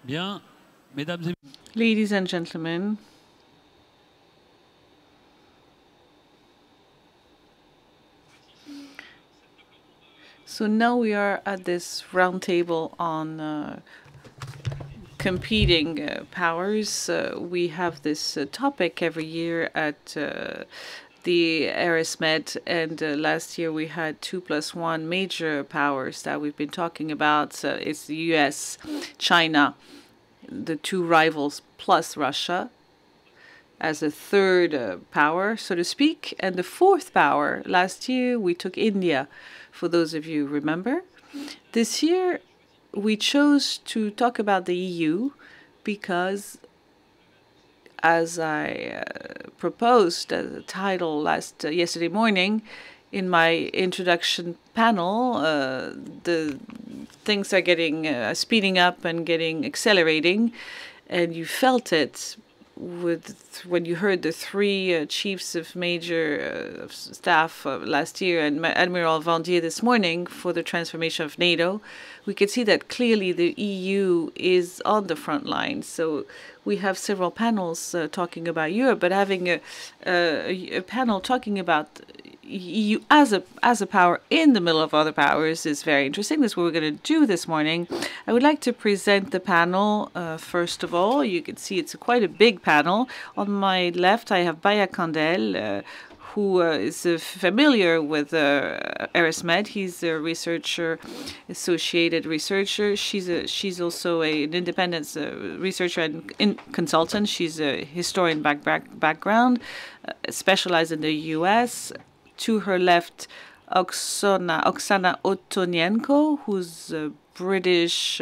Bien, mesdames et Ladies and gentlemen, so now we are at this roundtable on competing powers. We have this topic every year at the Erismed, and last year we had 2+1 major powers that we've been talking about. It's the US, China, the two rivals, plus Russia as a third power, so to speak. And the fourth power, last year we took India, for those of you who remember. This year we chose to talk about the EU because, as I proposed as a title yesterday morning in my introduction panel, the things are getting speeding up and getting accelerating, and you felt it when you heard the three chiefs of major staff last year and Admiral Vendier this morning for the transformation of NATO. We could see that clearly the EU is on the front line. So we have several panels talking about Europe, but having a panel talking about EU as a power in the middle of other powers is very interesting. That's what we're going to do this morning. I would like to present the panel. First of all, you can see it's quite a big panel. On my left, I have Baya Kandel, who is familiar with Erismed. He's a researcher, associated researcher. She's also an independent researcher and consultant. She's a historian background, specialized in the U.S. To her left, Oksana Otonienko, who's a British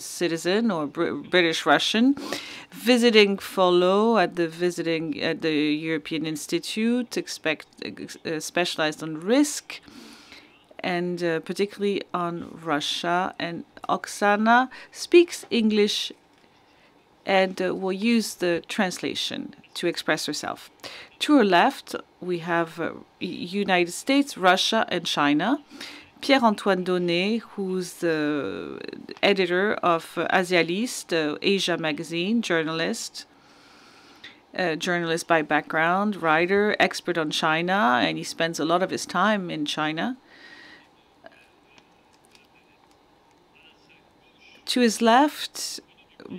citizen or British Russian, visiting fellow at the European Institute, specialized on risk and particularly on Russia. And Oksana speaks English and will use the translation to express herself. To her left, we have United States, Russia, and China. Pierre-Antoine Donnet, who's the editor of Asialiste, Asia magazine, journalist by background, writer, expert on China, and he spends a lot of his time in China. To his left,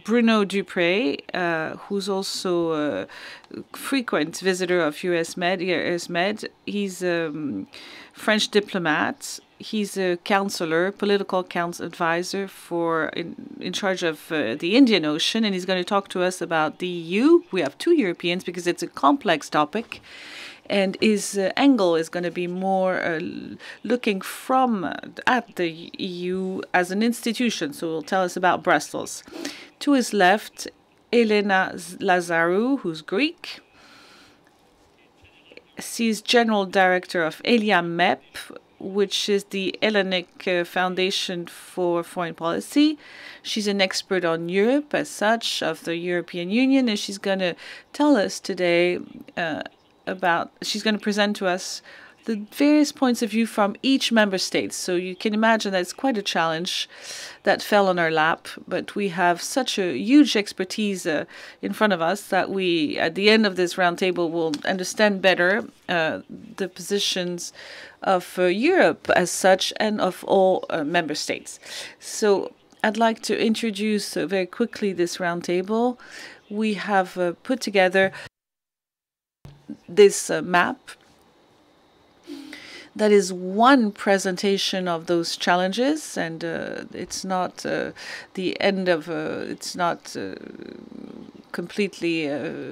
Bruno Dupré, who's also a frequent visitor of USMed. He's a French diplomat. He's a counselor, political advisor in charge of the Indian Ocean, and he's going to talk to us about the EU. We have two Europeans because it's a complex topic. And his angle is going to be more looking at the EU as an institution. So he'll tell us about Brussels. To his left, Elena Lazarou, who's Greek. She's general director of ELIA-MEP, which is the Hellenic Foundation for Foreign Policy. She's an expert on Europe as such, of the European Union, and she's going to tell us today she's going to present to us the various points of view from each member state. So you can imagine that it's quite a challenge that fell on our lap, but we have such a huge expertise in front of us that we, at the end of this roundtable, will understand better the positions of Europe as such and of all member states. So I'd like to introduce very quickly this roundtable. We have put together this map that is one presentation of those challenges, and it's not the end of it's not completely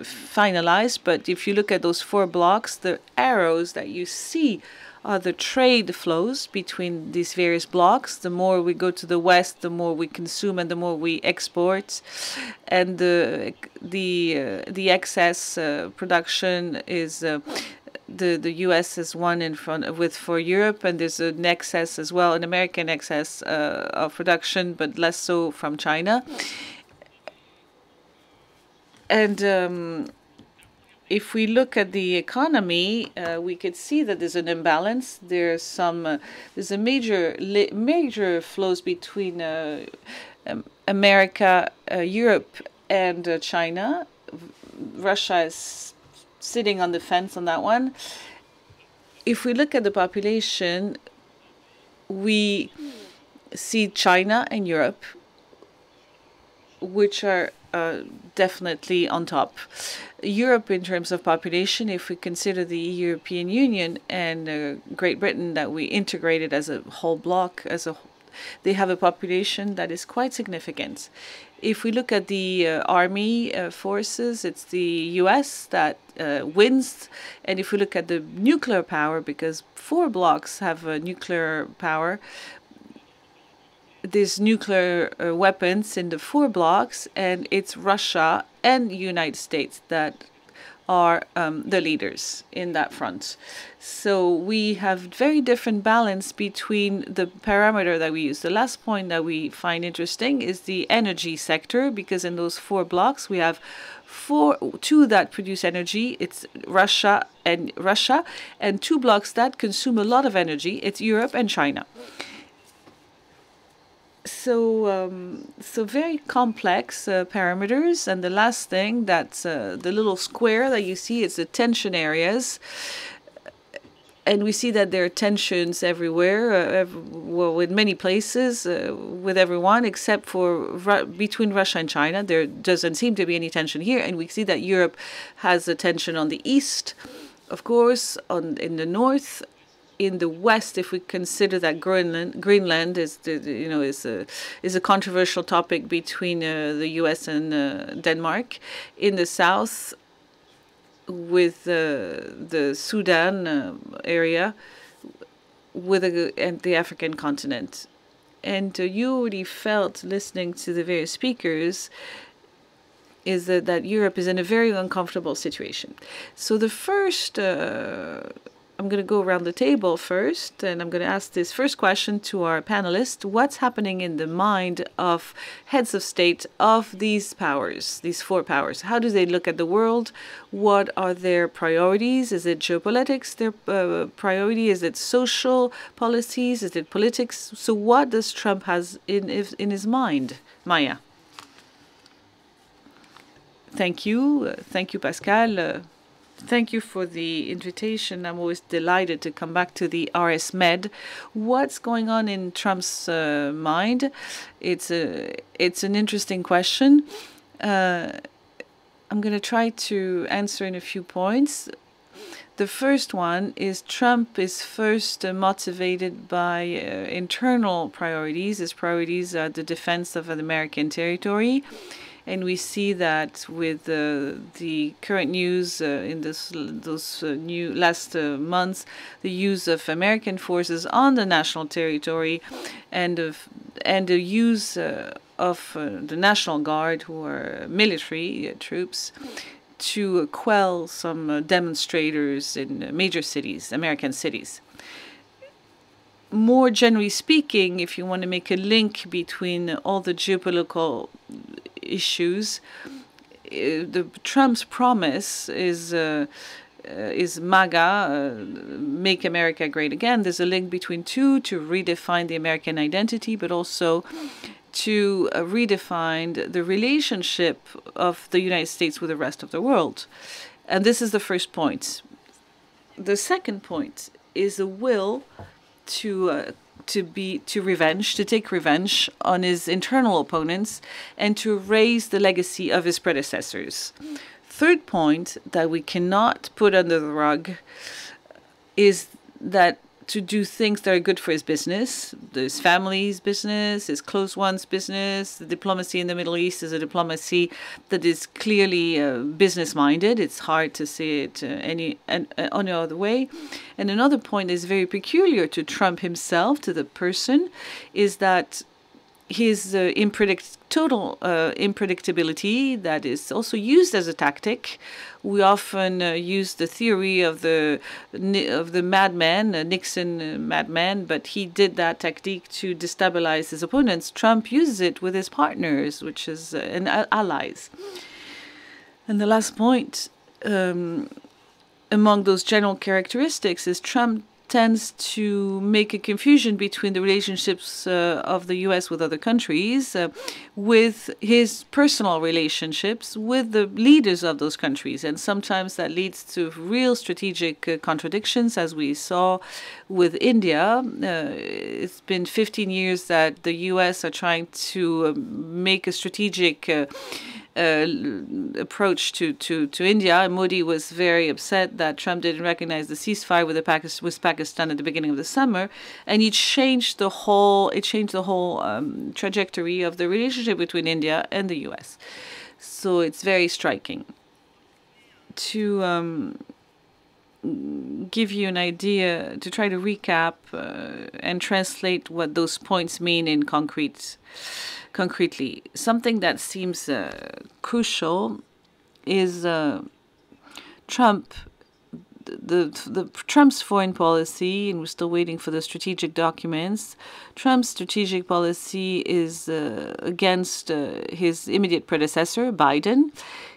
finalized. But if you look at those four blocks, the arrows that you see are the trade flows between these various blocks. The more we go to the west, the more we consume and the more we export, and the excess production is the U.S. is one in front with for Europe, and there's an excess as well, an American excess of production, but less so from China. And if we look at the economy, we could see that there's an imbalance. There's a major flows between America, Europe, and China. Russia is sitting on the fence on that one. If we look at the population, we see China and Europe, which are definitely on top. Europe, in terms of population, if we consider the European Union and Great Britain that we integrated as a whole bloc, they have a population that is quite significant. If we look at the army forces, it's the US that wins. And if we look at the nuclear power, because 4 blocs have nuclear power, there's nuclear weapons in the 4 blocs, and it's Russia and the United States that are the leaders in that front. So we have very different balance between the parameter that we use. The last point that we find interesting is the energy sector, because in those 4 blocs we have 2 that produce energy. It's Russia, and 2 blocs that consume a lot of energy. It's Europe and China. So very complex parameters. And the last thing, that's the little square that you see, it's the tension areas. And we see that there are tensions everywhere, well, in many places, with everyone, except for between Russia and China. There doesn't seem to be any tension here. And we see that Europe has a tension on the east, of course, in the north. In the west, if we consider that Greenland is a controversial topic between the U.S. and Denmark. In the south, with the Sudan area, and the African continent, and you already felt listening to the various speakers is that Europe is in a very uncomfortable situation. So the first. I'm going to go around the table first, and I'm going to ask this first question to our panelists. What's happening in the mind of heads of state of these powers, these 4 powers? How do they look at the world? What are their priorities? Is it geopolitics, their priority? Is it social policies? Is it politics? So what does Trump has in his mind? Maya. Thank you. Thank you, Pascal. Thank you for the invitation. I'm always delighted to come back to the RS Med. What's going on in Trump's mind? It's an interesting question. I'm going to try to answer in a few points. The first one is Trump is first motivated by internal priorities. His priorities are the defense of an American territory. And we see that with the current news in those new last months, the use of American forces on the national territory, and the use of the National Guard, who are military troops, to quell some demonstrators in major cities, American cities. More generally speaking, if you want to make a link between all the geopolitical issues, Trump's promise is MAGA, Make America Great Again. There's a link between to redefine the American identity, but also to redefine the relationship of the United States with the rest of the world. And this is the first point. The second point is a will to take revenge on his internal opponents and to raise the legacy of his predecessors. Third point that we cannot put under the rug is that to do things that are good for his business, his family's business, his close ones' business. The diplomacy in the Middle East is a diplomacy that is clearly business-minded. It's hard to say it any other way. And another point that is very peculiar to Trump himself, to the person, is that his total unpredictability that is also used as a tactic. We often use the theory of the madman, Nixon madman, but he did that tactic to destabilize his opponents. Trump uses it with his partners, which is and allies. And the last point, among those general characteristics, is Trump tends to make a confusion between the relationships of the U.S. with other countries, with his personal relationships with the leaders of those countries. And sometimes that leads to real strategic contradictions, as we saw with India. It's been 15 years that the U.S. are trying to make a strategic approach to India. And Modi was very upset that Trump didn't recognize the ceasefire with Pakistan at the beginning of the summer, and it changed the whole trajectory of the relationship between India and the U.S. So it's very striking. To give you an idea, to try to recap and translate what those points mean in concretely, something that seems crucial is Trump's foreign policy, and we're still waiting for the strategic documents. Trump's strategic policy is against his immediate predecessor, Biden,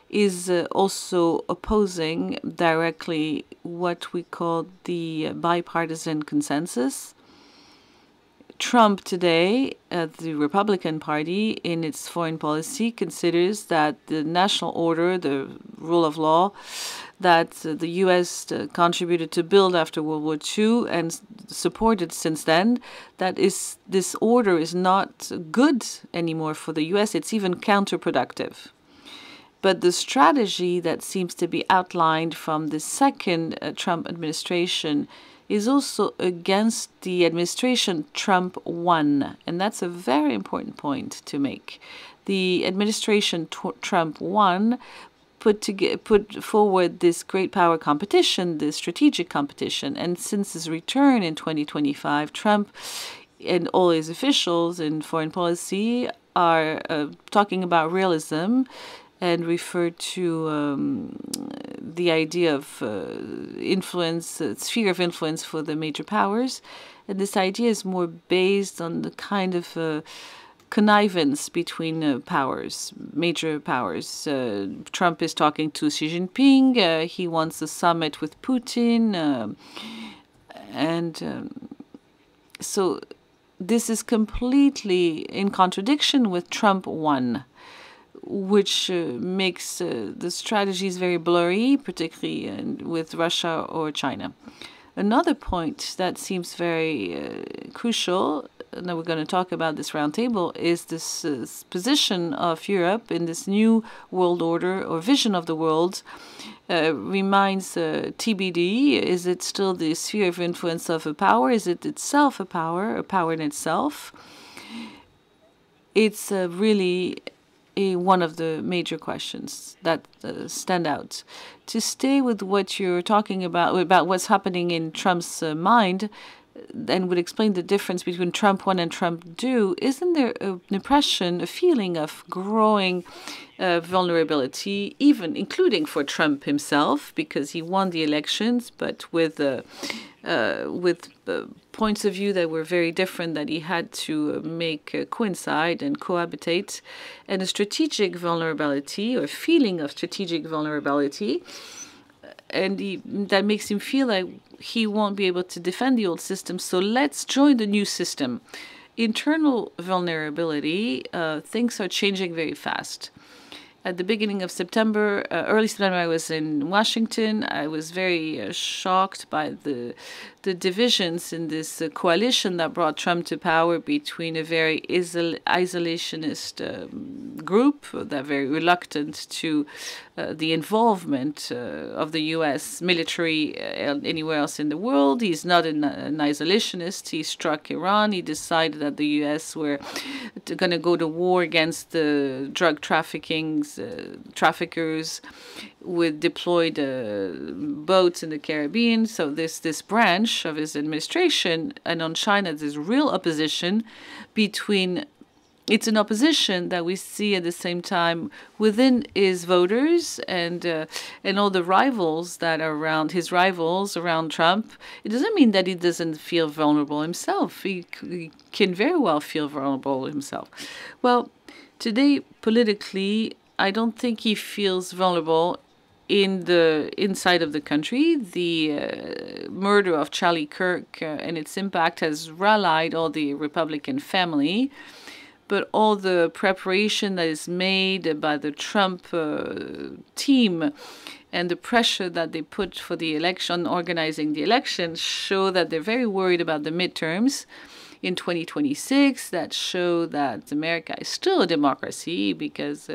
is also opposing directly what we call the bipartisan consensus. Trump today, the Republican Party, in its foreign policy, considers that the national order, the rule of law, that the U.S. contributed to build after World War II and supported since then, this order is not good anymore for the U.S. It's even counterproductive. But the strategy that seems to be outlined from the second Trump administration is also against the administration Trump 1. And that's a very important point to make. The administration Trump 1 put forward this great power competition, this strategic competition. And since his return in 2025, Trump and all his officials in foreign policy are talking about realism and refer to the idea of influence, sphere of influence for the major powers. And this idea is more based on the kind of connivance between powers, major powers. Trump is talking to Xi Jinping. He wants a summit with Putin. So this is completely in contradiction with Trump 1. Which makes the strategies very blurry, particularly with Russia or China. Another point that seems very crucial, and we're going to talk about this roundtable, is this position of Europe in this new world order or vision of the world. Reminds TBD, is it still the sphere of influence of a power? Is it itself a power in itself? It's really one of the major questions that stand out. To stay with what you're talking about what's happening in Trump's mind, and would explain the difference between Trump 1 and Trump 2, isn't there an impression, a feeling of growing vulnerability, even including for Trump himself, because he won the elections, but with points of view that were very different that he had to make coincide and cohabitate, and a strategic vulnerability or feeling of strategic vulnerability. And that makes him feel like he won't be able to defend the old system, so let's join the new system. Internal vulnerability, things are changing very fast. At the beginning of September, early September, I was in Washington. I was very shocked by the divisions in this coalition that brought Trump to power between a very isolationist group that are very reluctant to the involvement of the U.S. military anywhere else in the world. He's not an isolationist. He struck Iran. He decided that the U.S. were going to go to war against the drug traffickers with deployed boats in the Caribbean. So there's this branch of his administration, and on China there's real opposition between. It's an opposition that we see at the same time within his voters and all the rivals that are around his rivals around Trump. It doesn't mean that he doesn't feel vulnerable himself. He can very well feel vulnerable himself. Well, today politically, I don't think he feels vulnerable in the inside of the country. The murder of Charlie Kirk and its impact has rallied all the Republican family, but all the preparation that is made by the Trump team and the pressure that they put for the election, organizing the election, show that they're very worried about the midterms in 2026, that show that America is still a democracy, because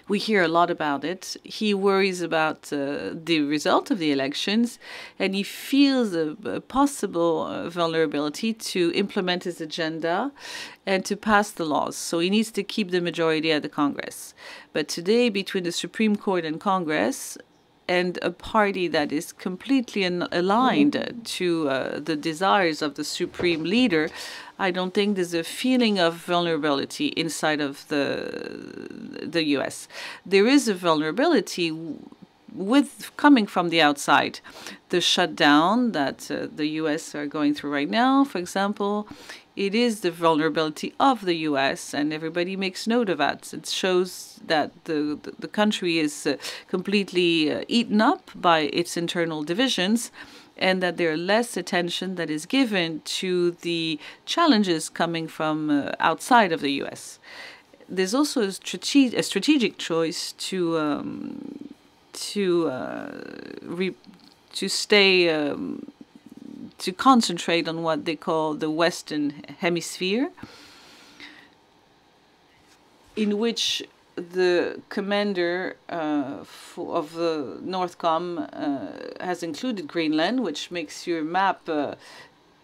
we hear a lot about it. He worries about the result of the elections, and he feels a possible vulnerability to implement his agenda and to pass the laws. So he needs to keep the majority at the Congress. But today, between the Supreme Court and Congress, and a party that is completely aligned to the desires of the supreme leader, I don't think there's a feeling of vulnerability inside of the U.S. There is a vulnerability coming from the outside. The shutdown that the U.S. are going through right now, for example, it is the vulnerability of the U.S., and everybody makes note of that. It shows that the country is completely eaten up by its internal divisions, and that there are less attention that is given to the challenges coming from outside of the U.S. There's also a strategic choice to stay. To concentrate on what they call the Western Hemisphere, in which the commander of the Northcom has included Greenland, which makes your map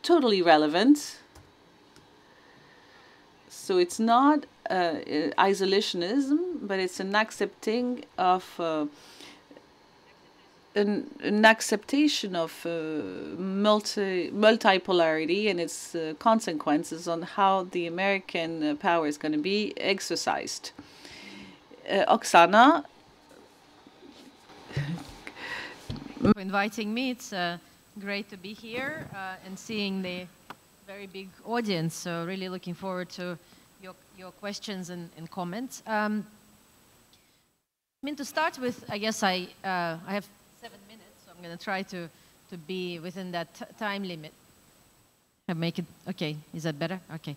totally relevant. So it's not isolationism, but it's an accepting of an acceptation of multipolarity and its consequences on how the American power is going to be exercised. Oksana. For inviting me. It's great to be here and seeing the very big audience. So really looking forward to your questions and comments. I mean, to start with, I guess I have 7 minutes, so I'm going to try to be within that time limit. I make it, okay, is that better? Okay.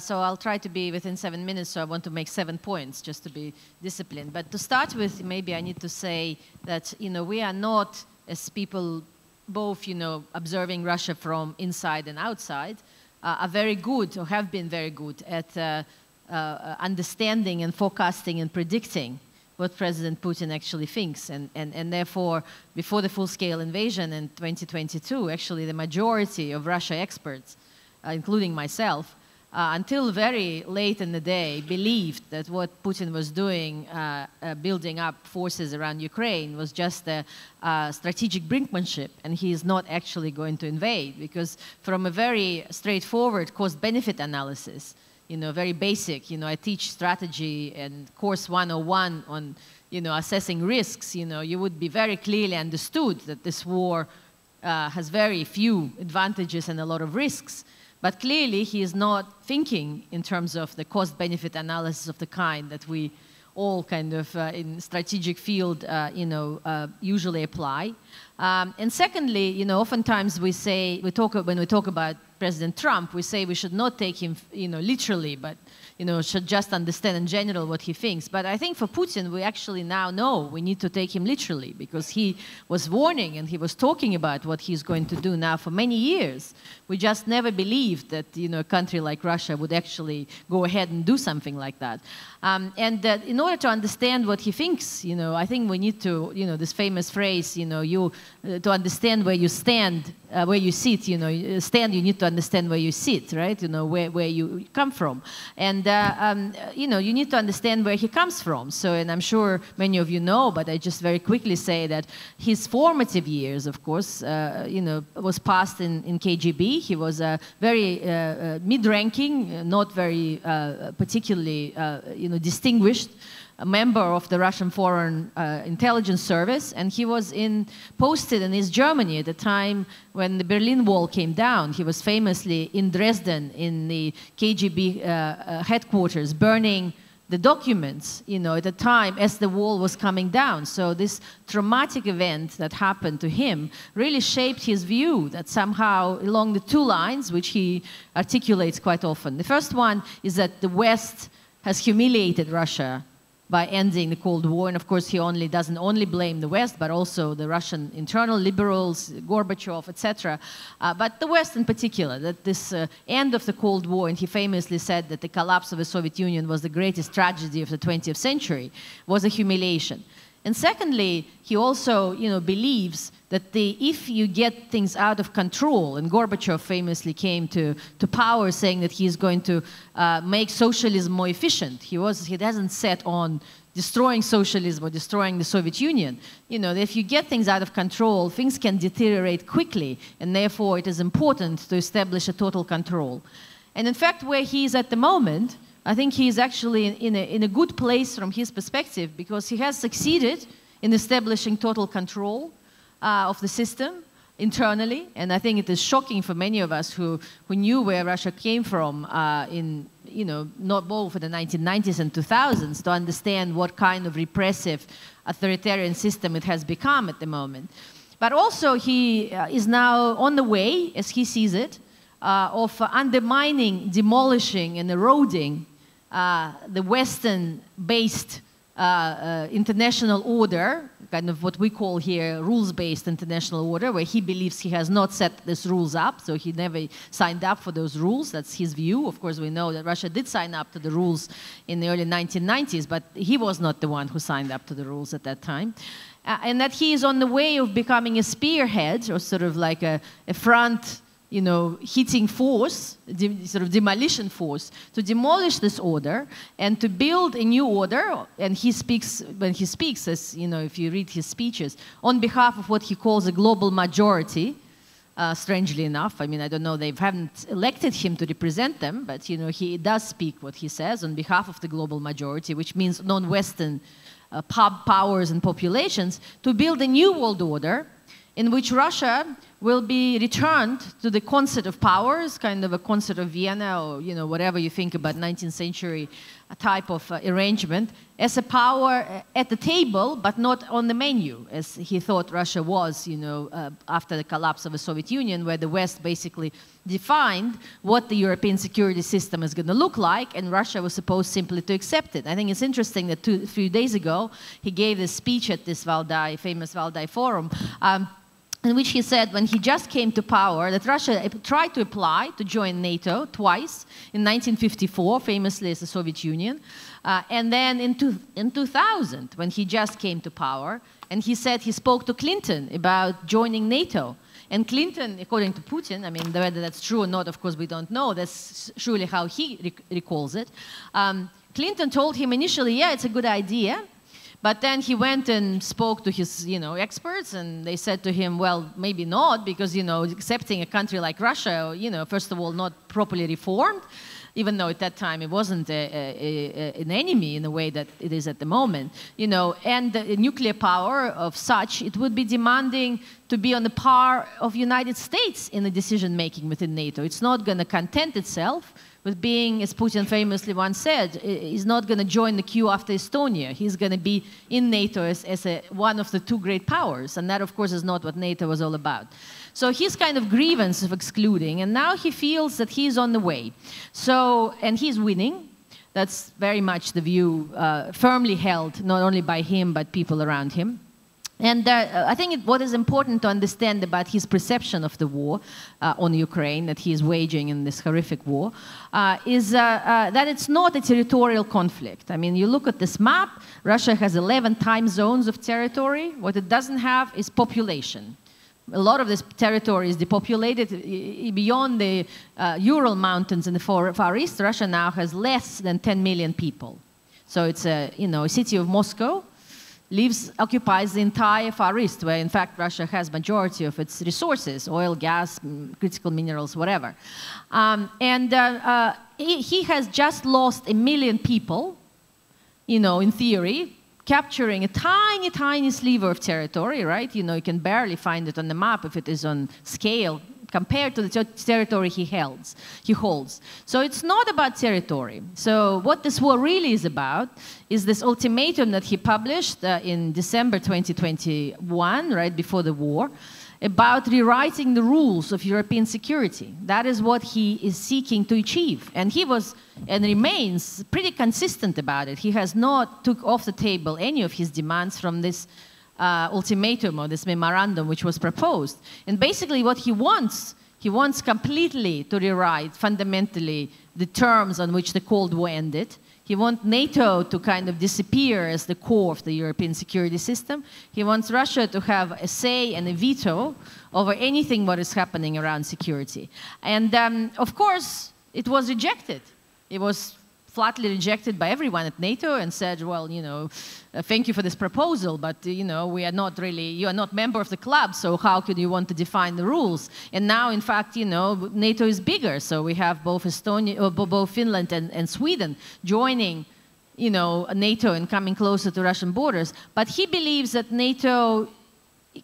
So I'll try to be within 7 minutes, so I want to make 7 points just to be disciplined. But to start with, maybe I need to say that, we are not, as people both, observing Russia from inside and outside, are very good, or have been very good at understanding and forecasting and predicting what President Putin actually thinks. And therefore, before the full-scale invasion in 2022, actually the majority of Russia experts, including myself, until very late in the day, believed that what Putin was doing, building up forces around Ukraine, was just a strategic brinkmanship, and he is not actually going to invade, because from a very straightforward cost-benefit analysis, very basic, I teach strategy and course 101 on, assessing risks, you would be very clearly understood that this war has very few advantages and a lot of risks. But clearly, he is not thinking in terms of the cost-benefit analysis of the kind that we all kind of in strategic field, usually apply. And secondly, oftentimes when we talk about President Trump, we say we should not take him, literally, but, should just understand in general what he thinks. But I think for Putin, we actually now know we need to take him literally, because he was warning and he was talking about what he's going to do now for many years. We just never believed that, a country like Russia would actually go ahead and do something like that. In order to understand what he thinks, I think we need to, this famous phrase, to understand where you stand, where you sit, you need to understand where you sit, right? Where you come from. And, you need to understand where he comes from. So, and I'm sure many of you know, but I just very quickly say that his formative years, of course, was passed in KGB. He was a very mid-ranking, not very particularly, distinguished a member of the Russian Foreign Intelligence Service, and he was posted in East Germany at the time when the Berlin Wall came down. He was famously in Dresden in the KGB headquarters, burning the documents, at the time as the wall was coming down. So this traumatic event that happened to him really shaped his view that somehow along the two lines, which he articulates quite often. The first one is that the West has humiliated Russia by ending the Cold War. And of course, he doesn't only blame the West, but also the Russian internal liberals, Gorbachev, etc. But the West in particular, that this end of the Cold War, and he famously said that the collapse of the Soviet Union was the greatest tragedy of the 20th century, was a humiliation. And secondly, he also believes that if you get things out of control, and Gorbachev famously came to power saying that he's going to make socialism more efficient. He hasn't set on destroying socialism or destroying the Soviet Union. That if you get things out of control, things can deteriorate quickly, and therefore it is important to establish a total control. And in fact, where he is at the moment, I think he is actually in a good place from his perspective, because he has succeeded in establishing total control of the system internally. And I think it is shocking for many of us who knew where Russia came from not both in the 1990s and 2000s to understand what kind of repressive authoritarian system it has become at the moment. But also he is now on the way, as he sees it, of undermining, demolishing, and eroding the Western-based international order, kind of what we call here rules-based international order, where he believes he has not set these rules up, so he never signed up for those rules. That's his view. Of course, we know that Russia did sign up to the rules in the early 1990s, but he was not the one who signed up to the rules at that time. And that he is on the way of becoming a spearhead, or sort of like a front hitting force, sort of demolition force, to demolish this order and to build a new order. And when he speaks, as if you read his speeches, on behalf of what he calls a global majority, strangely enough. I mean, I don't know, they haven't elected him to represent them, but he does speak what he says on behalf of the global majority, which means non-Western powers and populations, to build a new world order in which Russia will be returned to the concert of powers, kind of a concert of Vienna, or whatever you think about 19th century type of arrangement, as a power at the table, but not on the menu, as he thought Russia was, after the collapse of the Soviet Union, where the West basically defined what the European security system is going to look like, and Russia was supposed simply to accept it. I think it's interesting that a few days ago, he gave this speech at this famous Valdai Forum, in which he said when he just came to power that Russia tried to apply to join NATO twice, in 1954, famously as the Soviet Union, and then in 2000, when he just came to power, and he said he spoke to Clinton about joining NATO. And Clinton, according to Putin, I mean, whether that's true or not, of course, we don't know. That's surely how he recalls it. Clinton told him initially, yeah, it's a good idea. But then he went and spoke to his, experts, and they said to him, well, maybe not, because, accepting a country like Russia, first of all, not properly reformed, even though at that time it wasn't an enemy in the way that it is at the moment, and the nuclear power of such, it would be demanding to be on the par of United States in the decision-making within NATO. It's not going to content itself with being, as Putin famously once said, he's not going to join the queue after Estonia. He's going to be in NATO as one of the two great powers. And that, of course, is not what NATO was all about. So his kind of grievance of excluding, and now he feels that he's on the way. So, and he's winning. That's very much the view firmly held, not only by him, but people around him. And I think what is important to understand about his perception of the war on Ukraine that he is waging in this horrific war is that it's not a territorial conflict. I mean, you look at this map, Russia has 11 time zones of territory. What it doesn't have is population. A lot of this territory is depopulated. Beyond the Ural Mountains in the Far East, Russia now has less than 10 million people. So it's a city of Moscow occupies the entire Far East, where in fact Russia has majority of its resources, oil, gas, critical minerals, whatever. He has just lost 1 million people, in theory, capturing a tiny, tiny sliver of territory, right? You can barely find it on the map if it is on scale compared to the territory he holds. So it's not about territory. So what this war really is about is this ultimatum that he published in December 2021, right before the war, about rewriting the rules of European security. That is what he is seeking to achieve. And he was and remains pretty consistent about it. He has not took off the table any of his demands from this ultimatum or this memorandum which was proposed. And basically what he wants completely to rewrite fundamentally the terms on which the Cold War ended. He wants NATO to kind of disappear as the core of the European security system. He wants Russia to have a say and a veto over anything what is happening around security. And of course, it was rejected. It was flatly rejected by everyone at NATO and said, well, you know, thank you for this proposal, but, you know, we are not really, you are not member of the club, so how could you want to define the rules? And now, in fact, you know, NATO is bigger, so we have both both Finland and Sweden joining, you know, NATO and coming closer to Russian borders. But he believes that NATO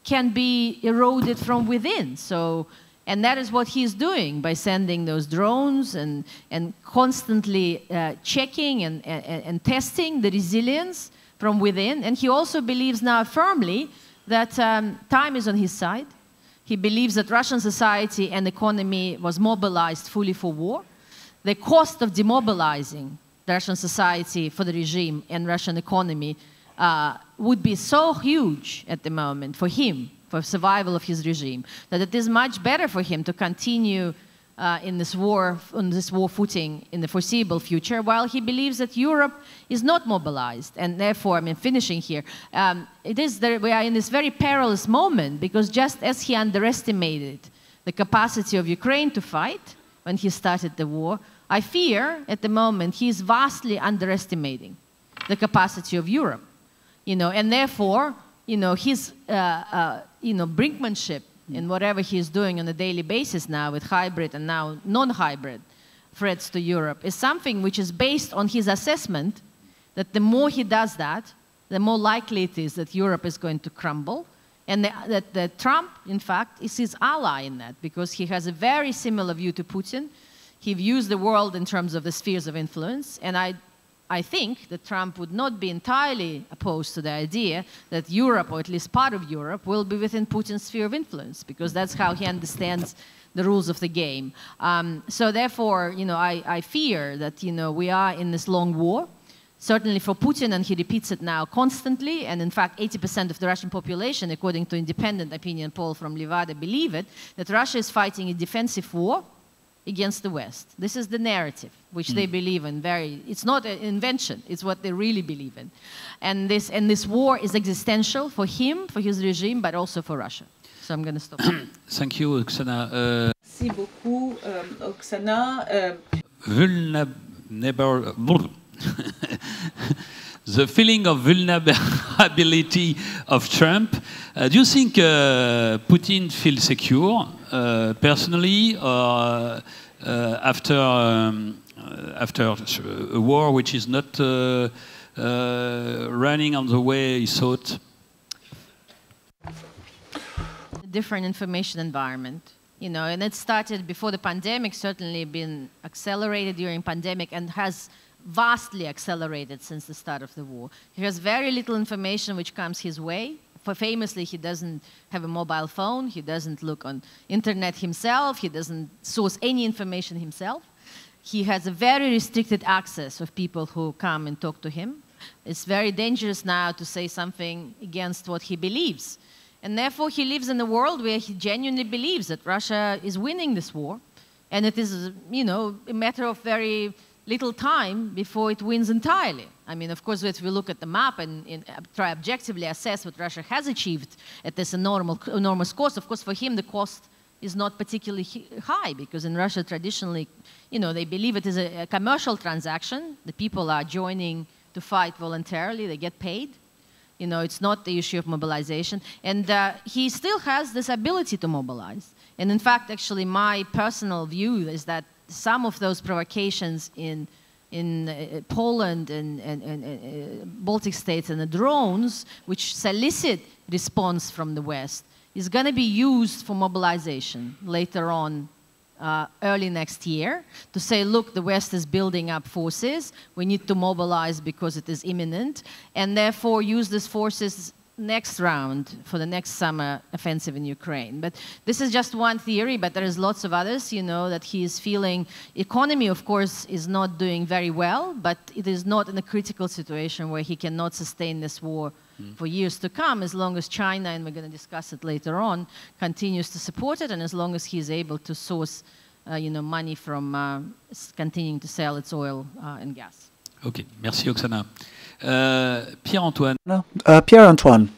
can be eroded from within, so. And that is what he's doing by sending those drones and constantly checking and testing the resilience from within. And he also believes now firmly that time is on his side. He believes that Russian society and economy was mobilized fully for war. The cost of demobilizing the Russian society for the regime and Russian economy would be so huge at the moment for him, for survival of his regime, that it is much better for him to continue in this war, on this war footing in the foreseeable future, while he believes that Europe is not mobilized. And therefore, I mean, finishing here, we are in this very perilous moment, because just as he underestimated the capacity of Ukraine to fight when he started the war, I fear at the moment he is vastly underestimating the capacity of Europe. You know, and therefore, you know, his brinkmanship in whatever he is doing on a daily basis now with hybrid and now non-hybrid threats to Europe is something which is based on his assessment that the more he does that, the more likely it is that Europe is going to crumble, and that Trump, in fact, is his ally in that, because he has a very similar view to Putin. He views the world in terms of the spheres of influence, and I think that Trump would not be entirely opposed to the idea that Europe, or at least part of Europe, will be within Putin's sphere of influence, because that's how he understands the rules of the game. So therefore, you know, I fear that, you know, we are in this long war, certainly for Putin, and he repeats it now constantly, and in fact 80% of the Russian population, according to independent opinion poll from Levada, believe it, that Russia is fighting a defensive war against the West. This is the narrative which they believe in. It's not an invention, it's what they really believe in. And this war is existential for him, for his regime, but also for Russia. So I'm going to stop. Thank you, Oksana. Merci beaucoup, Oksana. The feeling of vulnerability of Trump. Do you think Putin feels secure personally, or after a war which is not running on the way he thought? Different information environment, you know, and it started before the pandemic, certainly been accelerated during pandemic, and has vastly accelerated since the start of the war. He has very little information which comes his way. Famously, he doesn't have a mobile phone, he doesn't look on internet himself, he doesn't source any information himself. He has a very restricted access of people who come and talk to him. It's very dangerous now to say something against what he believes. And therefore, he lives in a world where he genuinely believes that Russia is winning this war. And it is, you know, a matter of very little time before it wins entirely. I mean, of course, if we look at the map and try objectively assess what Russia has achieved at this enormous cost, of course, for him, the cost is not particularly high, because in Russia, traditionally, you know, they believe it is a commercial transaction. The people are joining to fight voluntarily. They get paid. You know, it's not the issue of mobilization. And he still has this ability to mobilize. And in fact, actually, my personal view is that some of those provocations in Poland and Baltic states and the drones, which solicit response from the West, is going to be used for mobilization later on, early next year, to say, look, the West is building up forces. We need to mobilize because it is imminent, and therefore use these forces next round for the next summer offensive in Ukraine. But this is just one theory, but there is lots of others, you know, that he is feeling. Economy, of course, is not doing very well, but it is not in a critical situation where he cannot sustain this war for years to come, as long as China, and we're going to discuss it later on, continues to support it, and as long as he is able to source you know, money from continuing to sell its oil and gas. Ok, merci Oksana. Pierre-Antoine. No, Pierre-Antoine.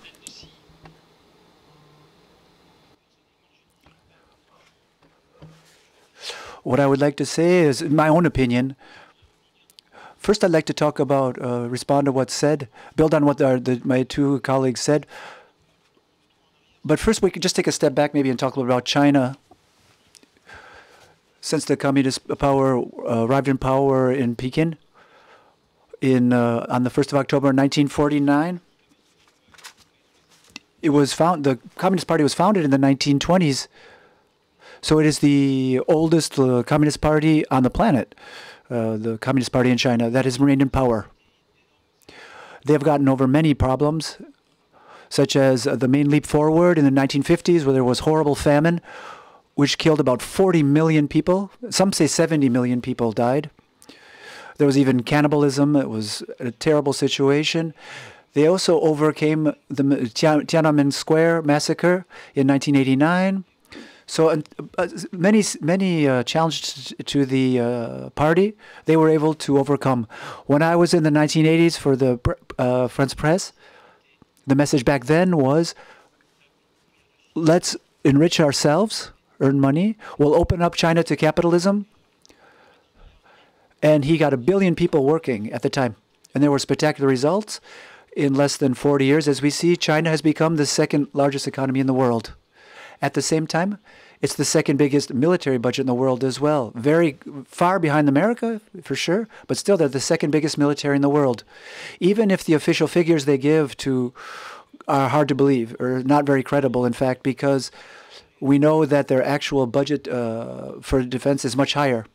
What I would like to say is, in my own opinion, first I'd like to talk about, respond to what's said, build on what my two colleagues said. But first we could just take a step back maybe and talk a little about China. Since the communist power arrived in power in Peking, on the 1st of October 1949. It was the Communist Party was founded in the 1920s, so it is the oldest Communist Party on the planet, the Communist Party in China, that has remained in power. They have gotten over many problems, such as the main leap forward in the 1950s, where there was horrible famine, which killed about 40 million people. Some say 70 million people died. There was even cannibalism. It was a terrible situation. They also overcame the Tiananmen Square massacre in 1989. So many challenges to the party, they were able to overcome. When I was in the 1980s for the French press, the message back then was, let's enrich ourselves, earn money. We'll open up China to capitalism. And he got 1 billion people working at the time. And there were spectacular results. In less than 40 years, as we see, China has become the second largest economy in the world. At the same time, it's the second biggest military budget in the world as well. Very far behind America, for sure, but still they're the second biggest military in the world. Even if the official figures they give to are hard to believe, or not very credible, in fact, because we know that their actual budget for defense is much higher.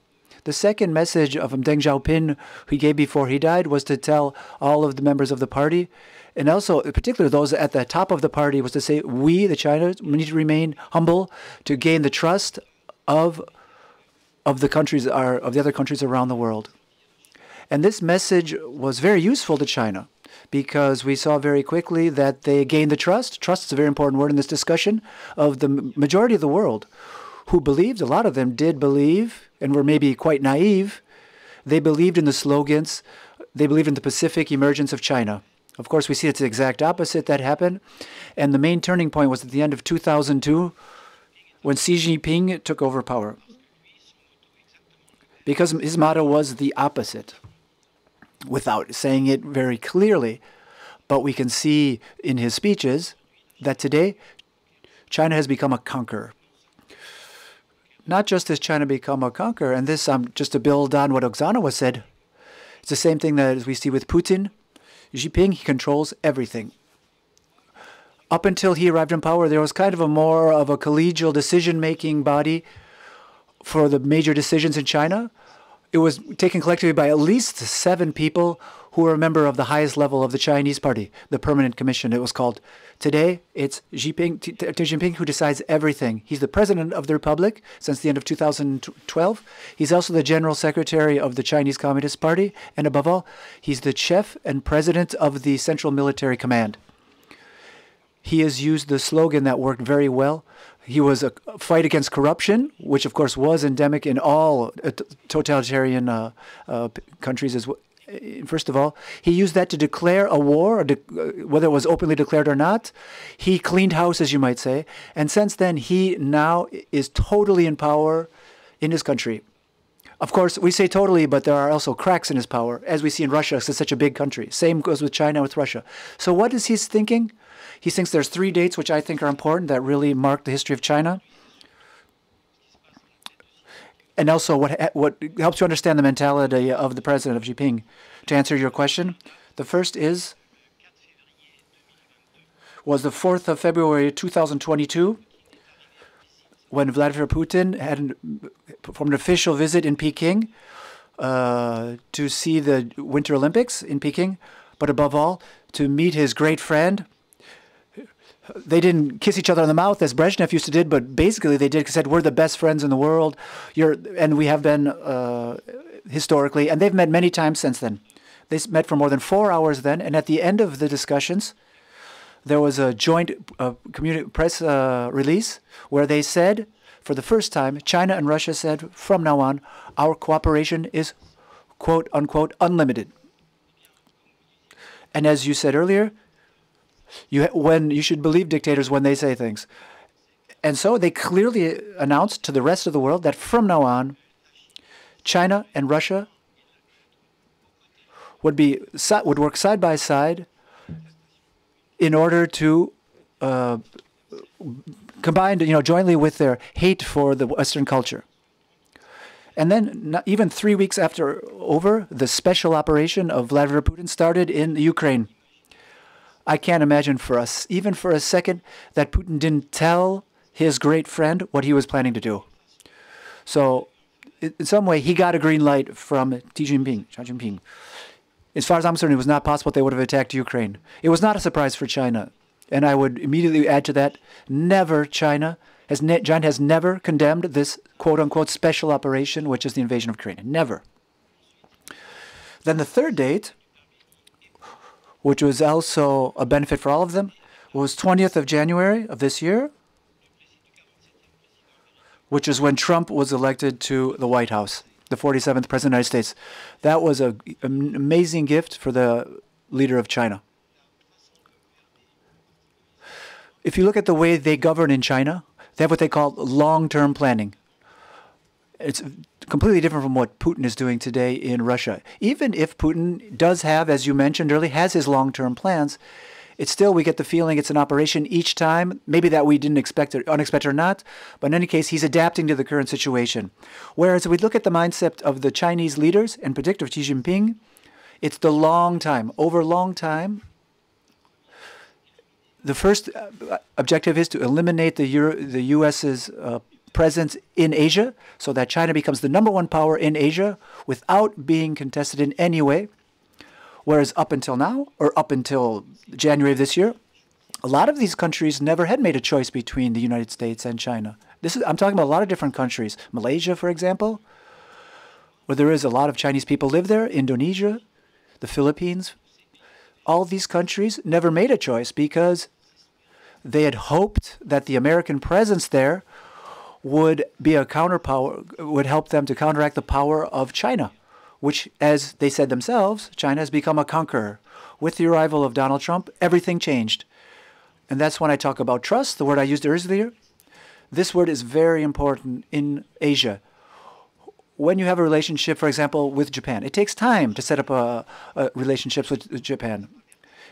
The second message of Deng Xiaoping he gave before he died was to tell all of the members of the party, and also in particular those at the top of the party, was to say, we, the China, we need to remain humble to gain the trust of the countries, of the other countries around the world. And this message was very useful to China, because we saw very quickly that they gained the trust. Trust is a very important word in this discussion, of the majority of the world, who believed, a lot of them did believe, and were maybe quite naive. They believed in the slogans. They believed in the Pacific emergence of China. Of course, we see it's the exact opposite that happened. And the main turning point was at the end of 2002, when Xi Jinping took over power. Because his motto was the opposite, without saying it very clearly. But we can see in his speeches that today, China has become a conqueror. Not just has China become a conqueror, and this just to build on what Oksana said, it's the same thing that as we see with Putin. Xi Jinping, he controls everything. Up until he arrived in power, there was kind of more of a collegial decision-making body for the major decisions in China. It was taken collectively by at least 7 people who were a member of the highest level of the Chinese party, the Permanent Commission, it was called. Today, it's Xi Jinping who decides everything. He's the president of the republic since the end of 2012. He's also the general secretary of the Chinese Communist Party. And above all, he's the chief and president of the Central Military Command. He has used the slogan that worked very well. He was a fight against corruption, which of course was endemic in all totalitarian countries as well. First of all, he used that to declare a war, whether it was openly declared or not. He cleaned house, as you might say. And since then, he now is totally in power in his country. Of course, we say totally, but there are also cracks in his power, as we see in Russia, because it's such a big country. Same goes with China, with Russia. So what is he thinking? He thinks there's 3 dates which I think are important that really mark the history of China. And also what helps you understand the mentality of the president, of Xi Jinping. To answer your question, the first is, was the 4th of February 2022, when Vladimir Putin had performed an official visit in Peking to see the Winter Olympics in Peking, but above all, to meet his great friend. They didn't kiss each other on the mouth as Brezhnev used to do, but basically they did. Said, we're the best friends in the world, and we have been historically, and they've met many times since then. They met for more than 4 hours then, and at the end of the discussions, there was a joint press release where they said, for the first time, China and Russia said, from now on, our cooperation is, quote unquote, unlimited. And as you said earlier, you should believe dictators when they say things. And so they clearly announced to the rest of the world that from now on, China and Russia would work side by side in order to combine, jointly with their hate for the Western culture. And then, even 3 weeks after the special operation of Vladimir Putin started in Ukraine. I can't imagine even for a second, that Putin didn't tell his great friend what he was planning to do. So, in some way, he got a green light from Xi Jinping. As far as I'm concerned, it was not possible they would have attacked Ukraine. It was not a surprise for China. And I would immediately add to that, China has never condemned this quote-unquote special operation, which is the invasion of Ukraine. Never. Then the third date, which was also a benefit for all of them, was 20th of January of this year, which is when Trump was elected to the White House, the 47th President of the United States. That was an amazing gift for the leader of China. If you look at the way they govern in China, they have what they call long-term planning. It's completely different from what Putin is doing today in Russia. Even if Putin does have, as you mentioned earlier, has his long-term plans, it's still, we get the feeling it's an operation each time, maybe that we didn't expect or unexpected or not, but in any case, he's adapting to the current situation. Whereas if we look at the mindset of the Chinese leaders, in particular Xi Jinping, it's the long time. Over a long time, the first objective is to eliminate the U.S.'s presence in Asia so that China becomes the #1 power in Asia without being contested in any way. Whereas up until now, or up until January of this year, a lot of these countries never had made a choice between the United States and China. I'm talking about a lot of different countries. Malaysia, for example, where there is a lot of Chinese people live there. Indonesia, the Philippines. All these countries never made a choice because they had hoped that the American presence there would be a counterpower, would help them to counteract the power of China, which, as they said themselves, China has become a conqueror. With the arrival of Donald Trump, everything changed. And that's when I talk about trust, the word I used earlier. This word is very important in Asia. When you have a relationship, for example, with Japan, it takes time to set up relationships with Japan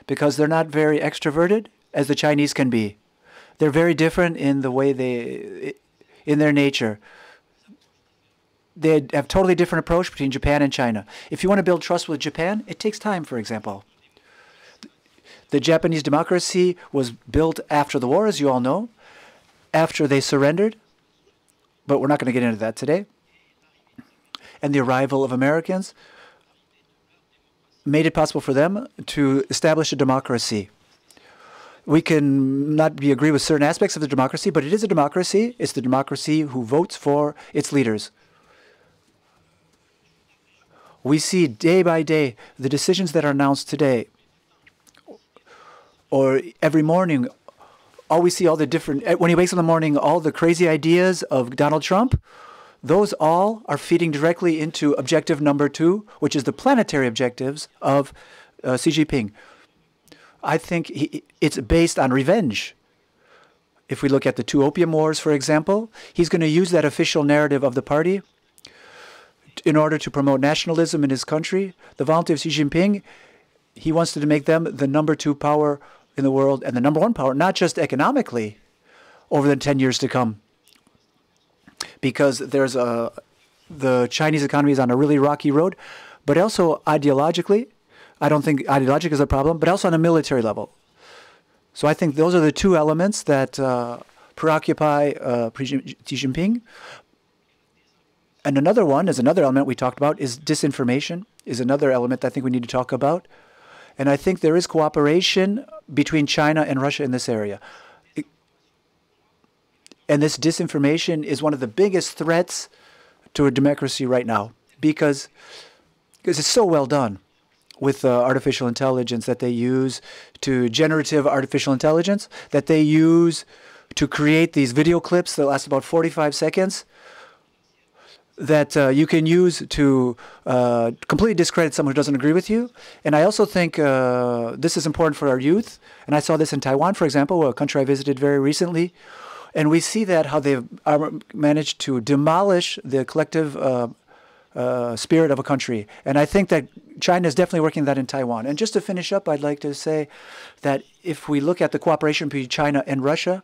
because they're not very extroverted as the Chinese can be. They're very different in the way in their nature. They have totally different approach between Japan and China. If you want to build trust with Japan, it takes time, for example. The Japanese democracy was built after the war, as you all know, after they surrendered, but we're not going to get into that today. And the arrival of Americans made it possible for them to establish a democracy. We can not agree with certain aspects of the democracy, but it is a democracy. It's the democracy who votes for its leaders. We see day by day the decisions that are announced today, or every morning, we see all the different, when he wakes up in the morning, all the crazy ideas of Donald Trump, those all are feeding directly into objective number 2, which is the planetary objectives of Xi Jinping. I think it's based on revenge. If we look at the 2 opium wars, for example, he's going to use that official narrative of the party in order to promote nationalism in his country. The volunteer of Xi Jinping, he wants to make them the #2 power in the world and the #1 power, not just economically, over the 10 years to come. Because the Chinese economy is on a really rocky road, but also ideologically, I don't think ideologic is a problem, but also on a military level. So I think those are the two elements that preoccupy Xi Jinping. And another one is another element we talked about is disinformation, is another element I think we need to talk about. And I think there is cooperation between China and Russia in this area. And this disinformation is one of the biggest threats to a democracy right now because it's so well done with artificial intelligence that they use to generative artificial intelligence that they use to create these video clips that last about 45 seconds that you can use to completely discredit someone who doesn't agree with you. And I also think this is important for our youth. And I saw this in Taiwan, for example, a country I visited very recently. And we see that how they've managed to demolish the collective spirit of a country. And I think that China is definitely working that in Taiwan. And just to finish up, I'd like to say that if we look at the cooperation between China and Russia,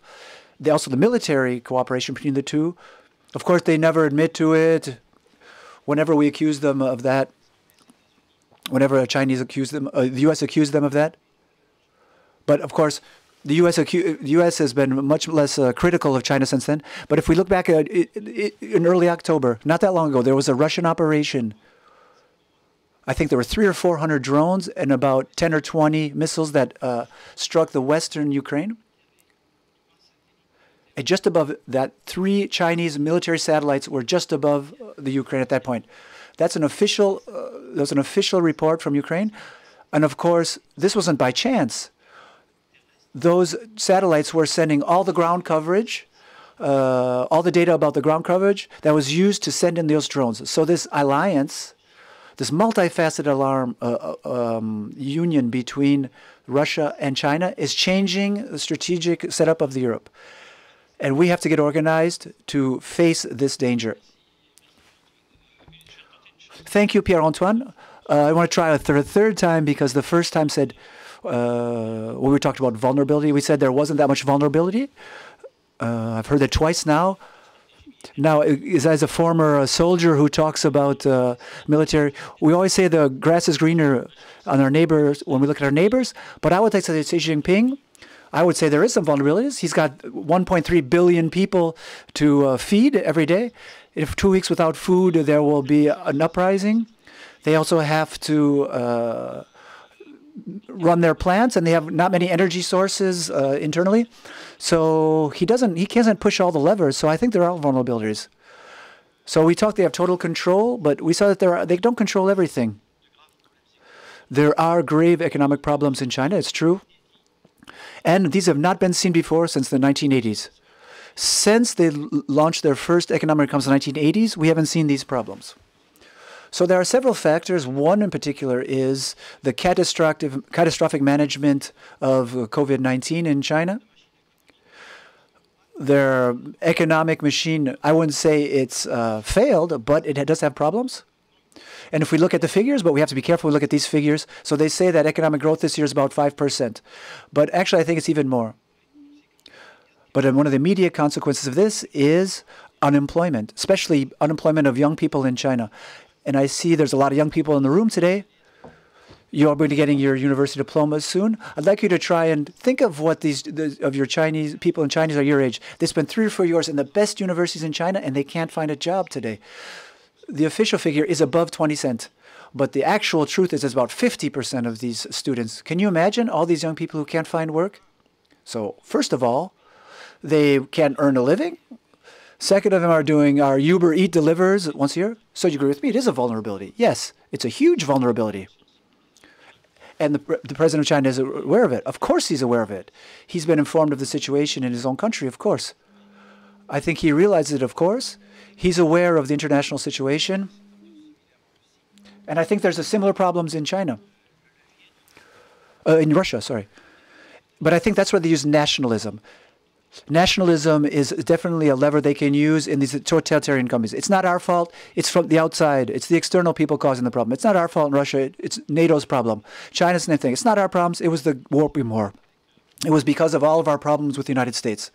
also the military cooperation between the two, of course, they never admit to it. Whenever we accuse them of that, whenever a Chinese accuse them, the U.S. accused them of that. But of course, the U.S. has been much less critical of China since then. But if we look back at in early October, not that long ago, there was a Russian operation. I think there were 300 or 400 drones and about 10 or 20 missiles that struck the western Ukraine. And just above that, 3 Chinese military satellites were just above the Ukraine at that point. That's an official. There's an official report from Ukraine, and of course, this wasn't by chance. Those satellites were sending all the ground coverage, all the data about the ground coverage that was used to send in those drones. So this alliance, this multifaceted union between Russia and China is changing the strategic setup of Europe. And we have to get organized to face this danger. Thank you, Pierre-Antoine. I want to try a third time because the first time said, when we talked about vulnerability, we said there wasn't that much vulnerability. I've heard that twice now. Now, as a former soldier who talks about military, we always say the grass is greener on our neighbors when we look at our neighbors. But I would like to say Xi Jinping, I would say there is some vulnerabilities. He's got 1.3 billion people to feed every day. If 2 weeks without food, there will be an uprising. They also have to run their plants, and they have not many energy sources internally. So he can't push all the levers. So I think there are vulnerabilities. So we talked they have total control, but we saw that they don't control everything. There are grave economic problems in China. It's true. And these have not been seen before since the 1980s. Since they launched their first economic reforms in the 1980s, we haven't seen these problems. So there are several factors. One in particular is the catastrophic management of COVID-19 in China. Their economic machine, I wouldn't say it's failed, but it does have problems. And if we look at the figures, but we have to be careful we look at these figures. So they say that economic growth this year is about 5%. But actually, I think it's even more. But one of the immediate consequences of this is unemployment, especially unemployment of young people in China. And I see there's a lot of young people in the room today. You're going to be getting your university diplomas soon. I'd like you to try and think of what of your Chinese people in China are your age. They spend 3 or 4 years in the best universities in China, and they can't find a job today. The official figure is above 20 cents, but the actual truth is about 50% of these students. Can you imagine all these young people who can't find work? So first of all, they can't earn a living. Second of them are doing our Uber Eat delivers once a year. So you agree with me? It is a vulnerability. Yes, it's a huge vulnerability. And the president of China is aware of it. Of course he's aware of it. He's been informed of the situation in his own country, of course. I think he realizes it, of course. He's aware of the international situation. And I think there's a similar problems in China. In Russia, sorry. But I think that's where they use nationalism. Nationalism is definitely a lever they can use in these totalitarian countries. It's not our fault. It's from the outside. It's the external people causing the problem. It's not our fault in Russia. It's NATO's problem. China's the same thing. It's not our problems. It was the war. It was because of all of our problems with the United States.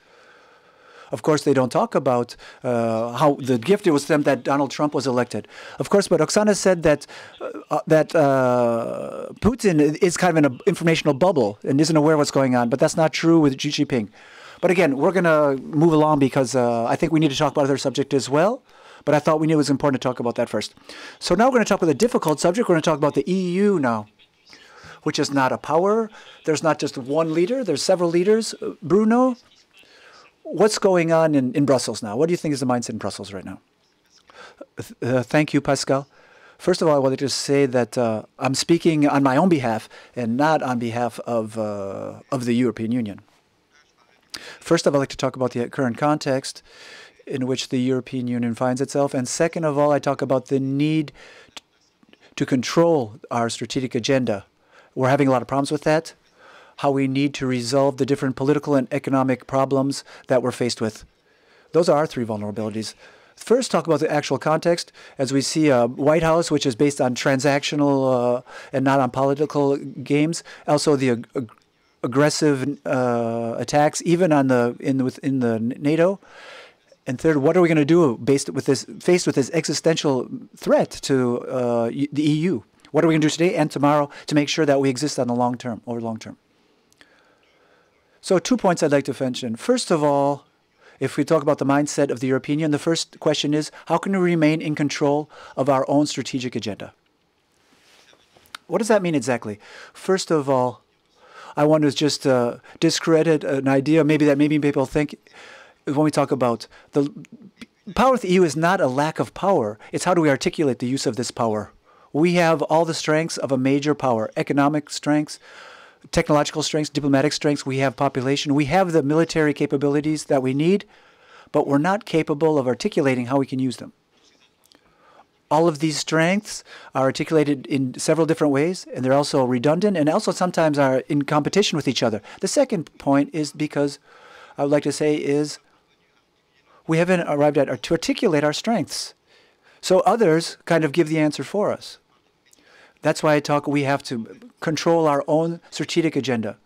Of course, they don't talk about how the gift it was to them that Donald Trump was elected. Of course, but Oksana said that Putin is kind of in an informational bubble and isn't aware of what's going on. But that's not true with Xi Jinping. But again, we're going to move along because I think we need to talk about other subject as well. But I thought we knew it was important to talk about that first. So now we're going to talk about a difficult subject. We're going to talk about the EU now, which is not a power. There's not just one leader. There's several leaders. Bruno, what's going on in Brussels now? What do you think is the mindset in Brussels right now? Thank you, Pascal. First of all, I wanted to say that I'm speaking on my own behalf and not on behalf of the European Union. First of all, I'd like to talk about the current context in which the European Union finds itself. And second of all, I talk about the need to control our strategic agenda. We're having a lot of problems with that, how we need to resolve the different political and economic problems that we're faced with. Those are our three vulnerabilities. First, talk about the actual context. As we see a White House, which is based on transactional and not on political games. Also, the aggressive attacks, even on within the NATO. And third, what are we going to do faced with this existential threat to the EU? What are we going to do today and tomorrow to make sure that we exist on the long term, over long term? So 2 points I'd like to mention. First of all, if we talk about the mindset of the European Union, the first question is, how can we remain in control of our own strategic agenda? What does that mean exactly? First of all, I want to just discredit an idea maybe people think when we talk about the power of the EU is not a lack of power. It's how do we articulate the use of this power. We have all the strengths of a major power, economic strengths, technological strengths, diplomatic strengths. We have population. We have the military capabilities that we need, but we're not capable of articulating how we can use them. All of these strengths are articulated in several different ways, and they're also redundant and also sometimes are in competition with each other. The second point is because I would like to say is we haven't arrived at to articulate our strengths. So others kind of give the answer for us. That's why we have to control our own strategic agenda.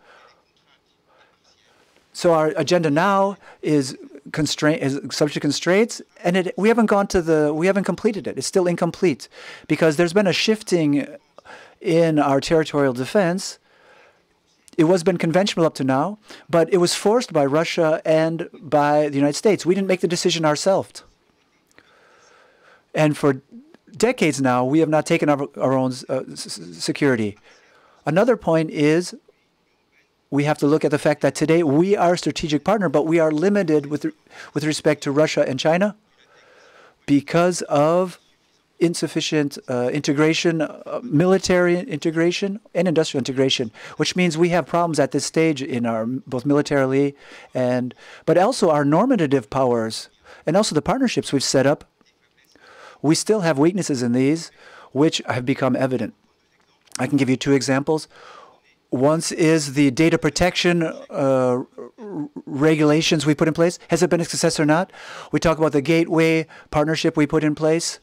So our agenda now is subject to constraints, and we haven't completed it. It's still incomplete because there's been a shifting in our territorial defense. It was been conventional up to now, but it was forced by Russia and by the United States. We didn't make the decision ourselves. And for decades now, we have not taken our own security. Another point is we have to look at the fact that today we are a strategic partner, but we are limited with respect to Russia and China because of insufficient integration, military integration and industrial integration, which means we have problems at this stage in our both militarily but also our normative powers and also the partnerships we've set up. We still have weaknesses in these, which have become evident. I can give you two examples. One is the data protection regulations we put in place. Has it been a success or not? We talk about the gateway partnership we put in place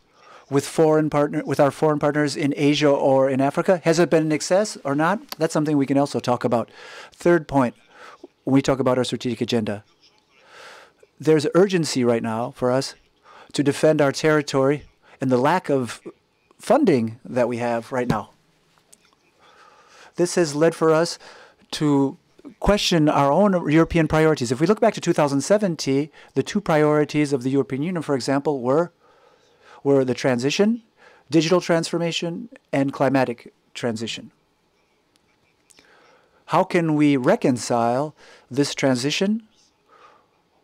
with our foreign partners in Asia or in Africa. Has it been a success or not? That's something we can also talk about. Third point, when we talk about our strategic agenda, there's urgency right now for us to defend our territory and the lack of funding that we have right now. This has led for us to question our own European priorities. If we look back to 2017, the two priorities of the European Union, for example, were the transition, digital transformation, and climatic transition. How can we reconcile this transition,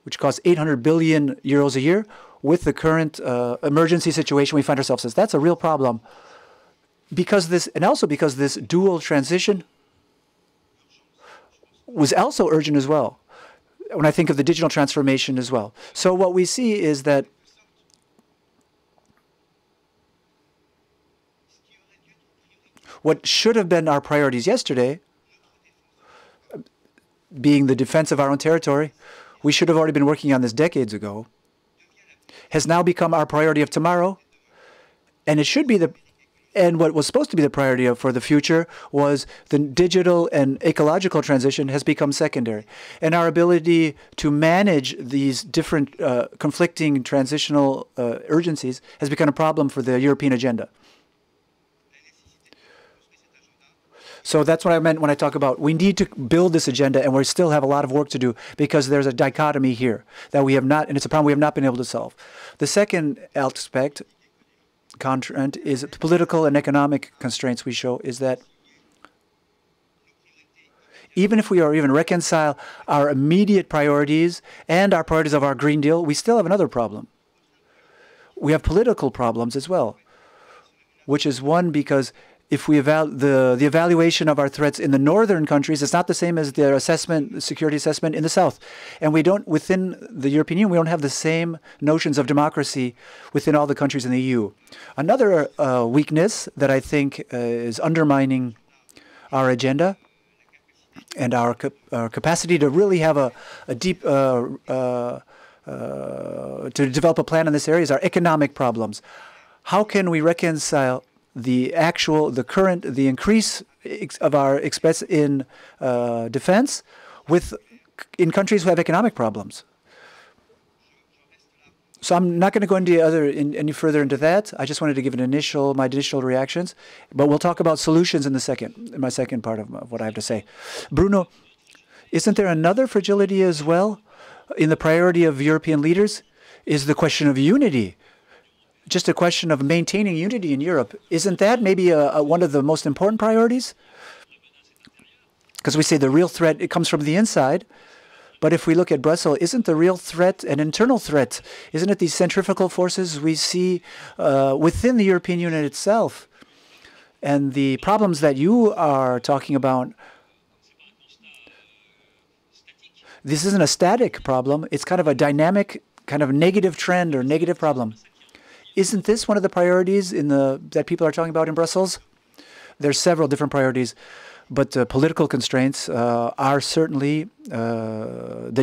which costs 800 billion euros a year, with the current emergency situation we find ourselves in? That's a real problem. Because this dual transition was also urgent as well, when I think of the digital transformation as well. So what we see is that what should have been our priorities yesterday, being the defense of our own territory, we should have already been working on this decades ago, has now become our priority of tomorrow, and it should be And what was supposed to be the priority for the future was the digital and ecological transition has become secondary. And our ability to manage these different conflicting transitional urgencies has become a problem for the European agenda. So that's what I meant when I talk about we need to build this agenda, and we still have a lot of work to do because there's a dichotomy here that we have not, and it's a problem we have not been able to solve. The second aspect, content, is the political and economic constraints we show is that even if we are even reconcile our immediate priorities and our priorities of our Green Deal, we still have another problem. We have political problems as well, which is one because if we the evaluation of our threats in the northern countries, it's not the same as their assessment, security assessment in the south. And we don't, within the European Union, we don't have the same notions of democracy within all the countries in the EU. Another weakness that I think is undermining our agenda and our capacity to really have a deep, to develop a plan in this area is our economic problems. How can we reconcile the increase of our expense in defense in countries who have economic problems? So I'm not going to go into any further into that. I just wanted to give my initial reactions, but we'll talk about solutions in my second part of what I have to say. Bruno, isn't there another fragility as well in the priority of European leaders? Is the question of unity. Just a question of maintaining unity in Europe. Isn't that maybe one of the most important priorities? Because we say the real threat, it comes from the inside. But if we look at Brussels, isn't the real threat an internal threat? Isn't it these centrifugal forces we see within the European Union itself? And the problems that you are talking about, this isn't a static problem. It's kind of a dynamic, kind of negative trend or negative problem. Isn't this one of the priorities that people are talking about in Brussels? There's several different priorities, but political constraints are certainly the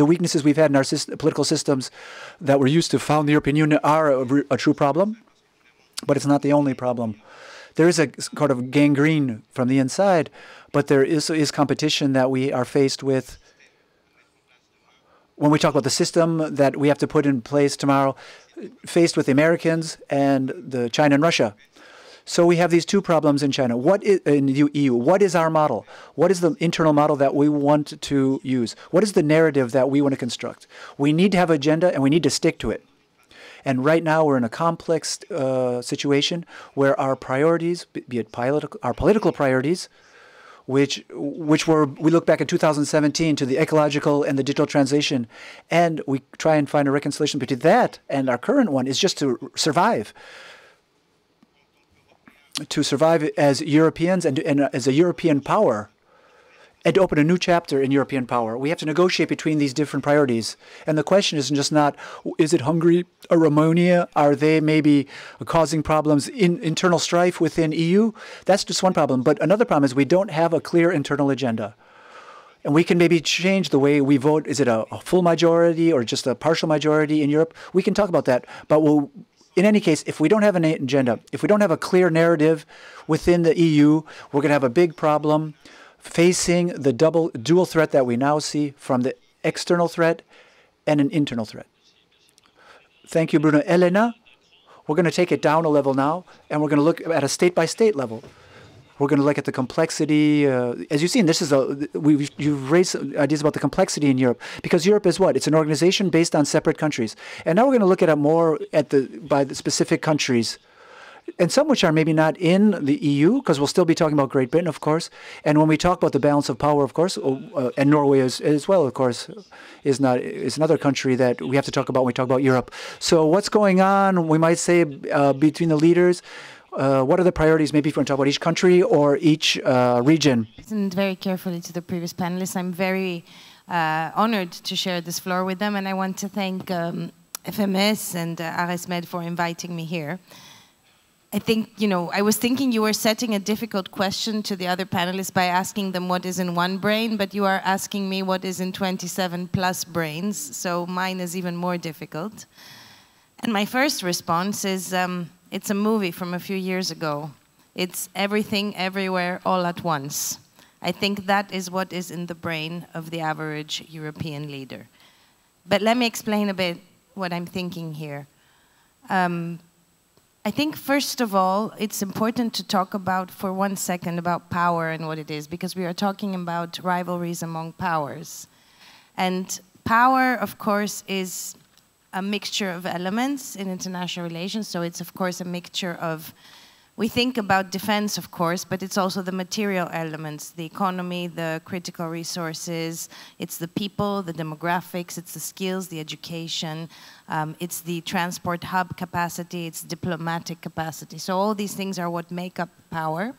weaknesses we've had in our political systems that we're used to found the European Union are a true problem, but it's not the only problem. There is a sort of gangrene from the inside, but there is competition that we are faced with when we talk about the system that we have to put in place tomorrow, faced with the Americans and the China and Russia. So we have these two problems in China. In the EU? What is our model? What is the internal model that we want to use? What is the narrative that we want to construct? We need to have an agenda, and we need to stick to it. And right now we're in a complex situation where our priorities, be it our political priorities, we look back in 2017 to the ecological and the digital transition, and we try and find a reconciliation between that and our current one is just to survive. To survive as Europeans and as a European power, and to open a new chapter in European power. We have to negotiate between these different priorities. And the question is just not, is it Hungary or Romania? Are they maybe causing problems in internal strife within EU? That's just one problem. But another problem is we don't have a clear internal agenda. And we can maybe change the way we vote. Is it a full majority or just a partial majority in Europe? We can talk about that. But in any case, if we don't have an agenda, if we don't have a clear narrative within the EU, we're going to have a big problem facing the dual threat that we now see from the external threat and an internal threat. Thank you, Bruno. Elena, we're going to take it down a level now, and we're going to look at a state-by-state level. We're going to look at the complexity. As you've seen, you've raised ideas about the complexity in Europe, because Europe is what? It's an organization based on separate countries. And now we're going to look at it more by the specific countries, and some which are maybe not in the EU, because we'll still be talking about Great Britain, of course. And when we talk about the balance of power, of course, and Norway as well, of course, is another country that we have to talk about when we talk about Europe. So what's going on, we might say, between the leaders? What are the priorities, maybe if we want to talk about each country or each region? Listened very carefully to the previous panelists. I'm very honored to share this floor with them, and I want to thank FMS and RSMed for inviting me here. I think, I was thinking you were setting a difficult question to the other panelists by asking them what is in one brain, but you are asking me what is in 27 plus brains, so mine is even more difficult. And my first response is, It's a movie from a few years ago. It's everything, everywhere, all at once. I think that is what is in the brain of the average European leader. But let me explain a bit what I'm thinking here. I think, first of all, it's important to talk about, for 1 second, about power and what it is, because we are talking about rivalries among powers. And power, of course, is a mixture of elements in international relations. So it's, of course, a mixture of, we think about defense, of course, but it's also the material elements, the economy, the critical resources, it's the people, the demographics, it's the skills, the education, it's the transport hub capacity, it's diplomatic capacity. So all these things are what make up power.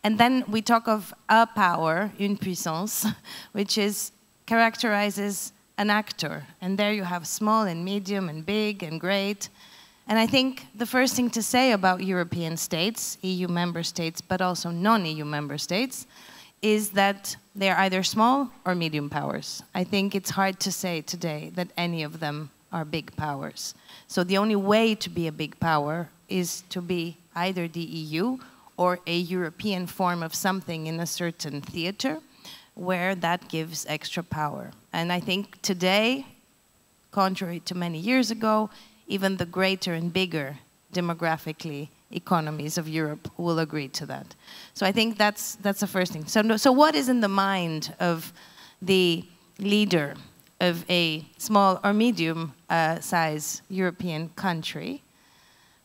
And then we talk of a power, une puissance, which characterizes an actor. And there you have small and medium and big and great. And I think the first thing to say about European states, EU member states, but also non-EU member states, is that they're either small or medium powers. I think it's hard to say today that any of them are big powers. So the only way to be a big power is to be either the EU or a European form of something in a certain theater where that gives extra power. And I think today, contrary to many years ago, even the greater and bigger demographically economies of Europe will agree to that. So I think that's the first thing. So what is in the mind of the leader of a small or medium size European country?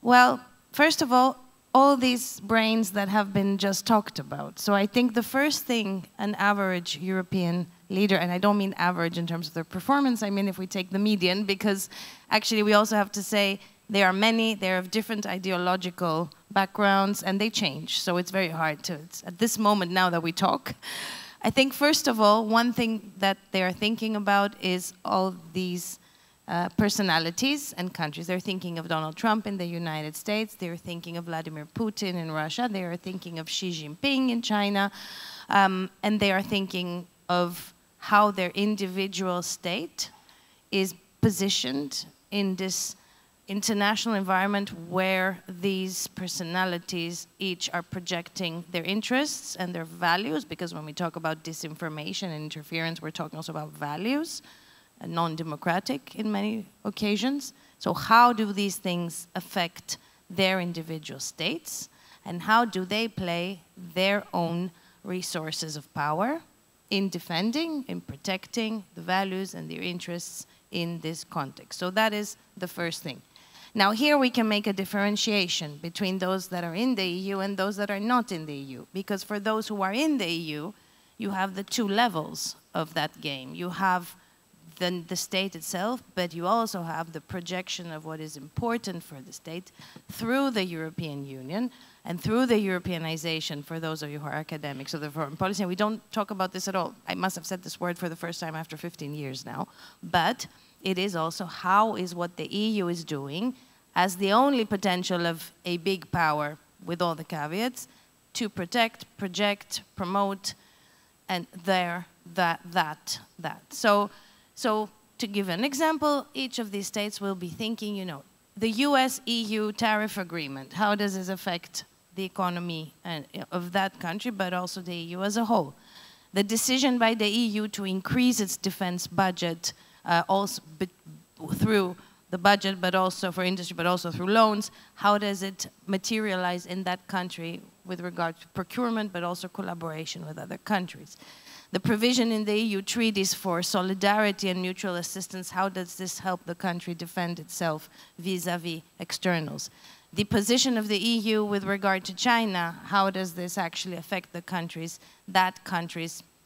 Well, first of all these brains that have been just talked about. So I think the first thing an average European leader, and I don't mean average in terms of their performance, I mean if we take the median, because actually we also have to say there are many, they're of different ideological backgrounds, and they change. So it's very hard to, at this moment now that we talk, I think first of all, one thing that they are thinking about is all these personalities and countries. They're thinking of Donald Trump in the United States, they're thinking of Vladimir Putin in Russia, they are thinking of Xi Jinping in China, and they are thinking of how their individual state is positioned in this international environment where these personalities each are projecting their interests and their values, because when we talk about disinformation and interference, we're talking also about values, and non-democratic in many occasions. So how do these things affect their individual states, and how do they play their own resources of power in defending, in protecting the values and their interests in this context? So that is the first thing. Now here we can make a differentiation between those that are in the EU and those that are not in the EU, because for those who are in the EU, you have the two levels of that game. You have the state itself, but you also have the projection of what is important for the state through the European Union and through the Europeanization, for those of you who are academics of the foreign policy. And we don't talk about this at all. I must have said this word for the first time after 15 years now. But it is also how is what the EU is doing as the only potential of a big power, with all the caveats, to protect, project, promote, and that. So to give an example, each of these states will be thinking, you know, the US-EU tariff agreement, how does this affect the economy of that country, but also the EU as a whole? The decision by the EU to increase its defense budget also through the budget, but also for industry, but also through loans, how does it materialize in that country with regard to procurement, but also collaboration with other countries? The provision in the EU treaties for solidarity and mutual assistance, how does this help the country defend itself vis-à-vis externals? The position of the EU with regard to China, how does this actually affect the countries,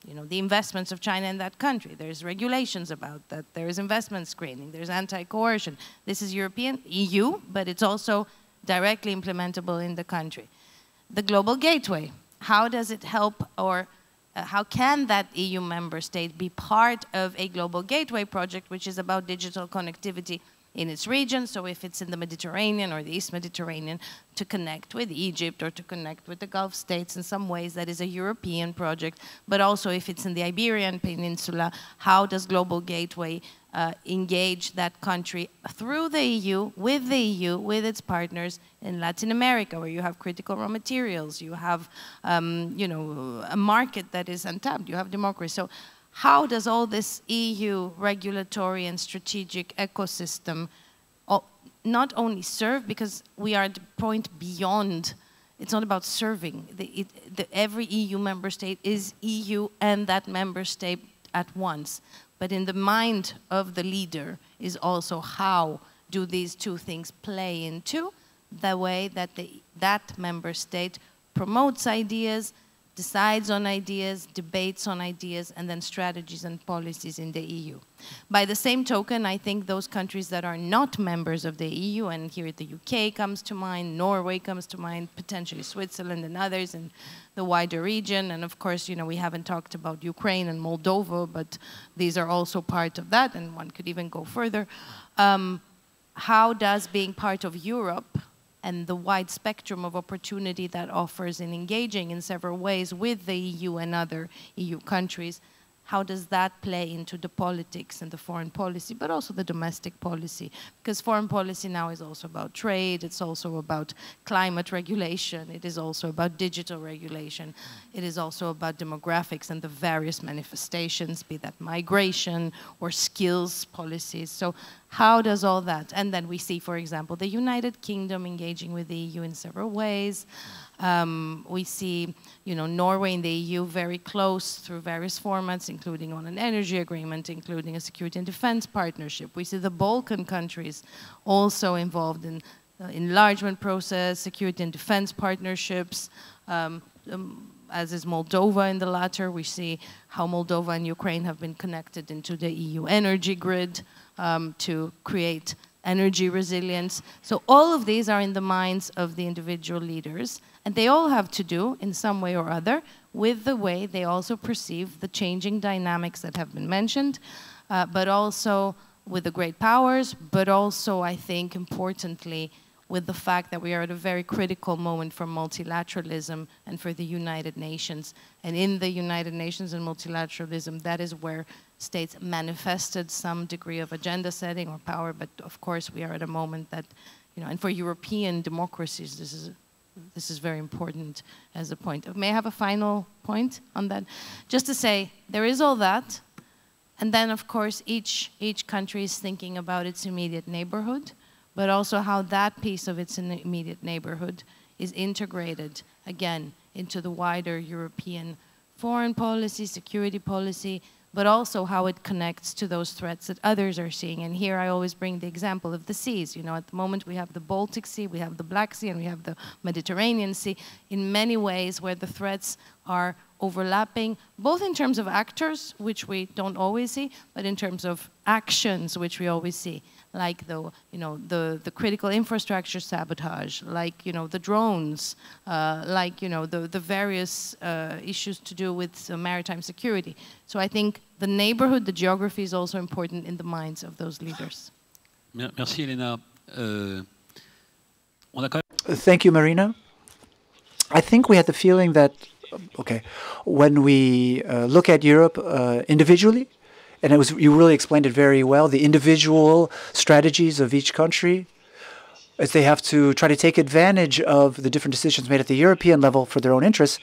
you know, the investments of China in that country? There's regulations about that, there's investment screening, there's anti-coercion. This is European, EU, but it's also directly implementable in the country. The global gateway, how does it help, or how can that EU member state be part of a global gateway project, which is about digital connectivity in its region? So if it's in the Mediterranean or the East Mediterranean, to connect with Egypt or to connect with the Gulf states in some ways, that is a European project. But also if it's in the Iberian Peninsula, how does global gateway engage that country through the EU, with its partners in Latin America, where you have critical raw materials, you have, you know, a market that is untapped, you have democracy. So how does all this EU regulatory and strategic ecosystem not only serve, because we are at the point beyond, it's not about serving. Every EU member state is EU and that member state at once. But in the mind of the leader is also how do these two things play into the way that that member state promotes ideas, decides on ideas, debates on ideas, and then strategies and policies in the EU. By the same token, I think those countries that are not members of the EU, and here the UK comes to mind, Norway comes to mind, potentially Switzerland and others in the wider region, and of course, you know, we haven't talked about Ukraine and Moldova, but these are also part of that, and one could even go further. How does being part of Europe and the wide spectrum of opportunity that offers in engaging in several ways with the EU and other EU countries, how does that play into the politics and the foreign policy, but also the domestic policy? Because foreign policy now is also about trade, it's also about climate regulation, it is also about digital regulation, it is also about demographics and the various manifestations, be that migration or skills policies. So how does all that? And then we see, for example, the United Kingdom engaging with the EU in several ways. We see, you know, Norway and the EU very close through various formats, including on an energy agreement, including a security and defense partnership. We see the Balkan countries also involved in the enlargement process, security and defense partnerships, as is Moldova in the latter. We see how Moldova and Ukraine have been connected into the EU energy grid to create energy resilience. So all of these are in the minds of the individual leaders, and they all have to do, in some way or other, with the way they also perceive the changing dynamics that have been mentioned, but also with the great powers, but also, I think, importantly, with the fact that we are at a very critical moment for multilateralism and for the United Nations. And in the United Nations and multilateralism, that is where states manifested some degree of agenda setting or power, but of course we are at a moment that, you know, and for European democracies, this is very important as a point. May I have a final point on that? Just to say, there is all that, and then of course each country is thinking about its immediate neighborhood, but also how that piece of its immediate neighborhood is integrated, again, into the wider European foreign policy, security policy, but also how it connects to those threats that others are seeing. And here I always bring the example of the seas. You know, at the moment we have the Baltic Sea, we have the Black Sea, and we have the Mediterranean Sea, in many ways where the threats are overlapping, both in terms of actors, which we don't always see, but in terms of actions, which we always see, like the critical infrastructure sabotage, like, you know, the drones, like, you know, the various issues to do with maritime security. So I think the neighborhood, the geography is also important in the minds of those leaders. Merci, Elena. Thank you, Marina. I think we had the feeling that, okay, when we look at Europe individually, and you really explained it very well, the individual strategies of each country, as they have to try to take advantage of the different decisions made at the European level for their own interests.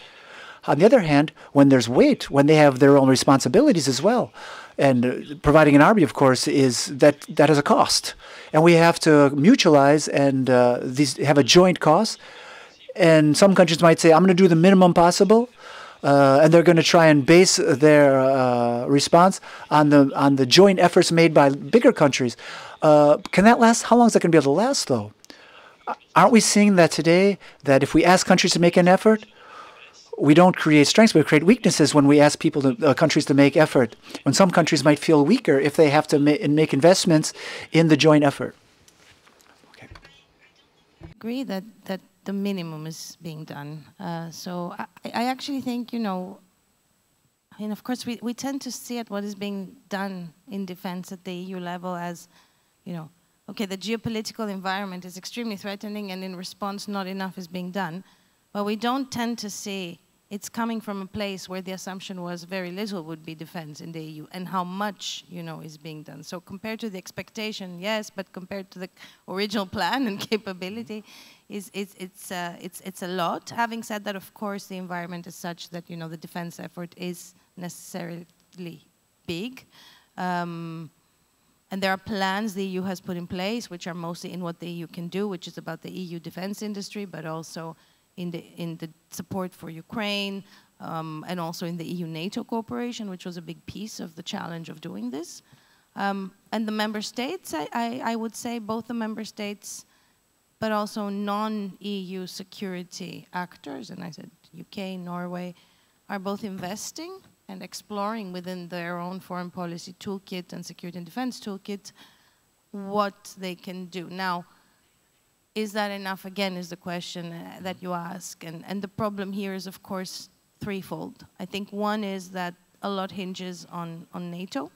On the other hand, when there's weight, when they have their own responsibilities as well, and providing an army, of course, that has a cost. And we have to mutualize and have a joint cost. And some countries might say, I'm going to do the minimum possible, and they're going to try and base their response on the joint efforts made by bigger countries. Can that last? How long is that going to be able to last, though? Aren't we seeing that today, that if we ask countries to make an effort, we don't create strengths, but we create weaknesses when we ask countries to make effort, when some countries might feel weaker if they have to make investments in the joint effort? Okay. I agree that the minimum is being done. So I actually think, you know, I mean, of course, we tend to see at what is being done in defense at the EU level as, you know, okay, the geopolitical environment is extremely threatening, and in response, not enough is being done. But we don't tend to see it's coming from a place where the assumption was very little would be defense in the EU, and how much, you know, is being done. So compared to the expectation, yes, but compared to the original plan and capability, it's a lot. Having said that, of course, the environment is such that, you know, the defense effort is necessarily big. And there are plans the EU has put in place, which are mostly in what the EU can do, which is about the EU defense industry, but also in the support for Ukraine, and also in the EU-NATO cooperation, which was a big piece of the challenge of doing this. And the member states, I would say both the member states, but also non-EU security actors, and I said UK, Norway, are both investing and exploring within their own foreign policy toolkit and security and defense toolkit what they can do. Now, is that enough, again, is the question that you ask. And the problem here is, of course, threefold. I think one is that a lot hinges on NATO,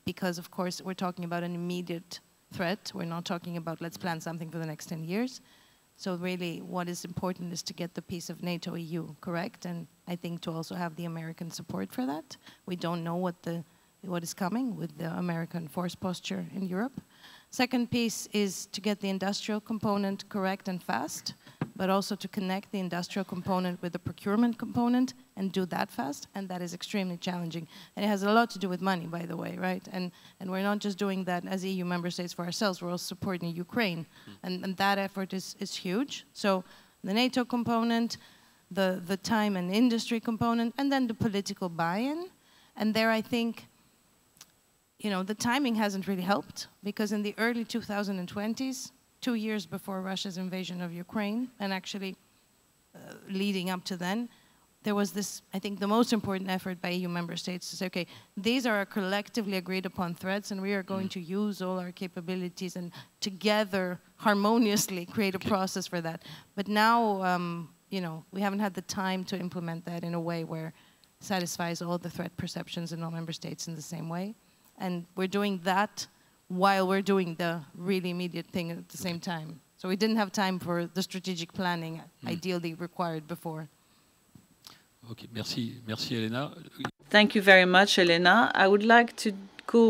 because, of course, we're talking about an immediate threat. We're not talking about let's plan something for the next 10 years. So really, what is important is to get the piece of NATO-EU correct, and I think to also have the American support for that. We don't know what is coming with the American force posture in Europe. Second piece is to get the industrial component correct and fast, but also to connect the industrial component with the procurement component and do that fast, and that is extremely challenging. And it has a lot to do with money, by the way, right? And we're not just doing that as EU member states for ourselves, we're also supporting Ukraine, and that effort is huge. So the NATO component, the time and industry component, and then the political buy-in. And there I think, you know, the timing hasn't really helped, because in the early 2020s, 2 years before Russia's invasion of Ukraine, and actually leading up to then, there was this, I think, the most important effort by EU member states to say, okay, these are our collectively agreed upon threats, and we are going to use all our capabilities and together harmoniously create a process for that. But now, you know, we haven't had the time to implement that in a way where it satisfies all the threat perceptions in all member states in the same way. And we're doing that while we're doing the really immediate thing at the same time. So we didn't have time for the strategic planning ideally required before. Okay, merci, Elena. Thank you very much, Elena. I would like to go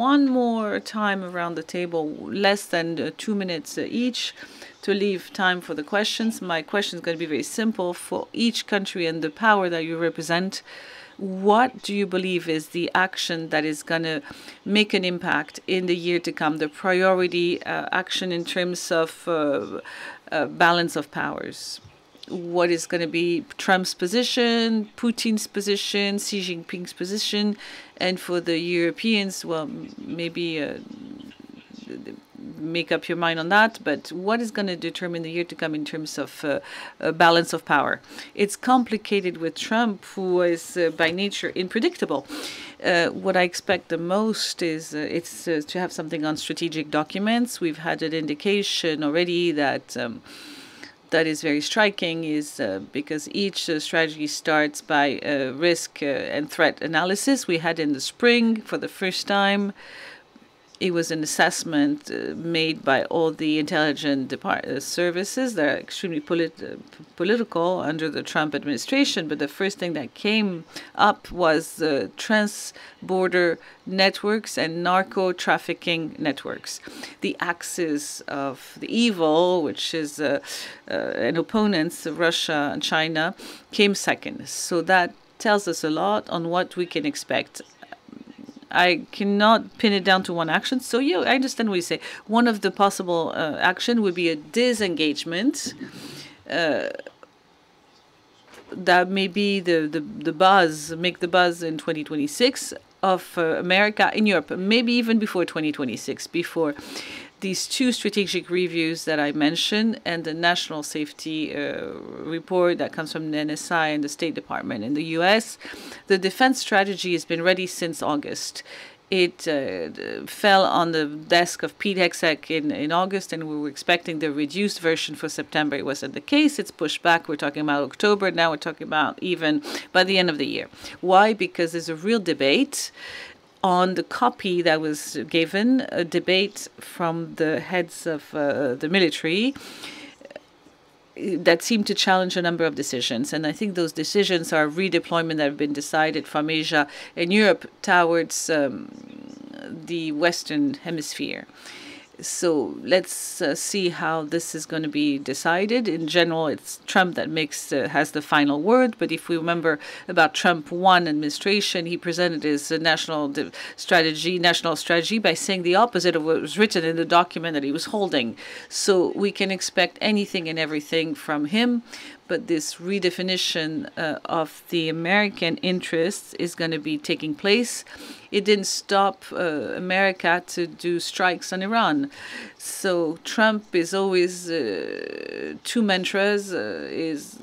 one more time around the table, less than 2 minutes each, to leave time for the questions. My question is going to be very simple. For each country and the power that you represent, what do you believe is the action that is going to make an impact in the year to come, the priority action in terms of balance of powers? What is going to be Trump's position, Putin's position, Xi Jinping's position? And for the Europeans, well, maybe make up your mind on that, but what is going to determine the year to come in terms of balance of power? It's complicated with Trump, who is by nature unpredictable. What I expect the most is to have something on strategic documents. We've had an indication already that that is very striking, is because each strategy starts by risk and threat analysis. We had in the spring for the first time. It was an assessment made by all the intelligence services that are extremely political under the Trump administration. But the first thing that came up was trans-border networks and narco-trafficking networks. The axis of the evil, which is an opponents, Russia and China, came second. So that tells us a lot on what we can expect. I cannot pin it down to one action. So yeah, I understand what you say. One of the possible action would be a disengagement. That may be the buzz, make the buzz in 2026 of America in Europe, maybe even before 2026, before these two strategic reviews that I mentioned and the national safety report that comes from the NSI and the State Department in the US. The defense strategy has been ready since August. It fell on the desk of Pete Hegseth in August, and we were expecting the reduced version for September. It wasn't the case. It's pushed back. We're talking about October. Now we're talking about even by the end of the year. Why? Because there's a real debate on the copy that was given, a debate from the heads of the military, that seem to challenge a number of decisions. And I think those decisions are redeployment that have been decided from Asia and Europe towards the Western Hemisphere. So let's see how this is going to be decided. In general, it's Trump that has the final word. But if we remember about Trump 1 administration, he presented his national strategy by saying the opposite of what was written in the document that he was holding. So we can expect anything and everything from him. But this redefinition of the American interests is going to be taking place. It didn't stop America to do strikes on Iran. So Trump is always two mantras: is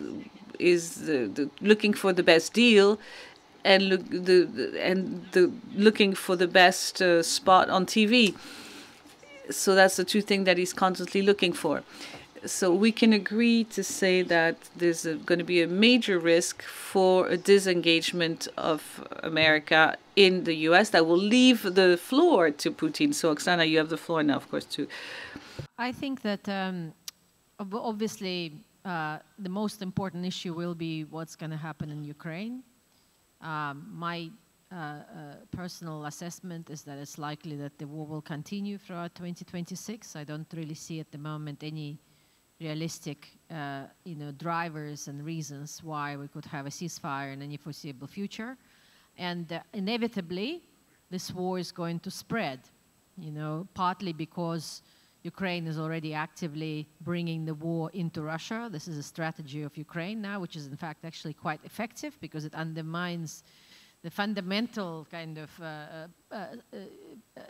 looking for the best deal, and looking for the best spot on TV. So that's the two things that he's constantly looking for. So we can agree to say that there's going to be a major risk for a disengagement of America in the U.S. that will leave the floor to Putin. So, Oksana, you have the floor now, of course, too. I think that obviously the most important issue will be what's going to happen in Ukraine. My personal assessment is that it's likely that the war will continue throughout 2026. I don't really see at the moment any realistic, drivers and reasons why we could have a ceasefire in any foreseeable future. And inevitably, this war is going to spread, partly because Ukraine is already actively bringing the war into Russia. This is a strategy of Ukraine now, which is in fact actually quite effective because it undermines the fundamental kind of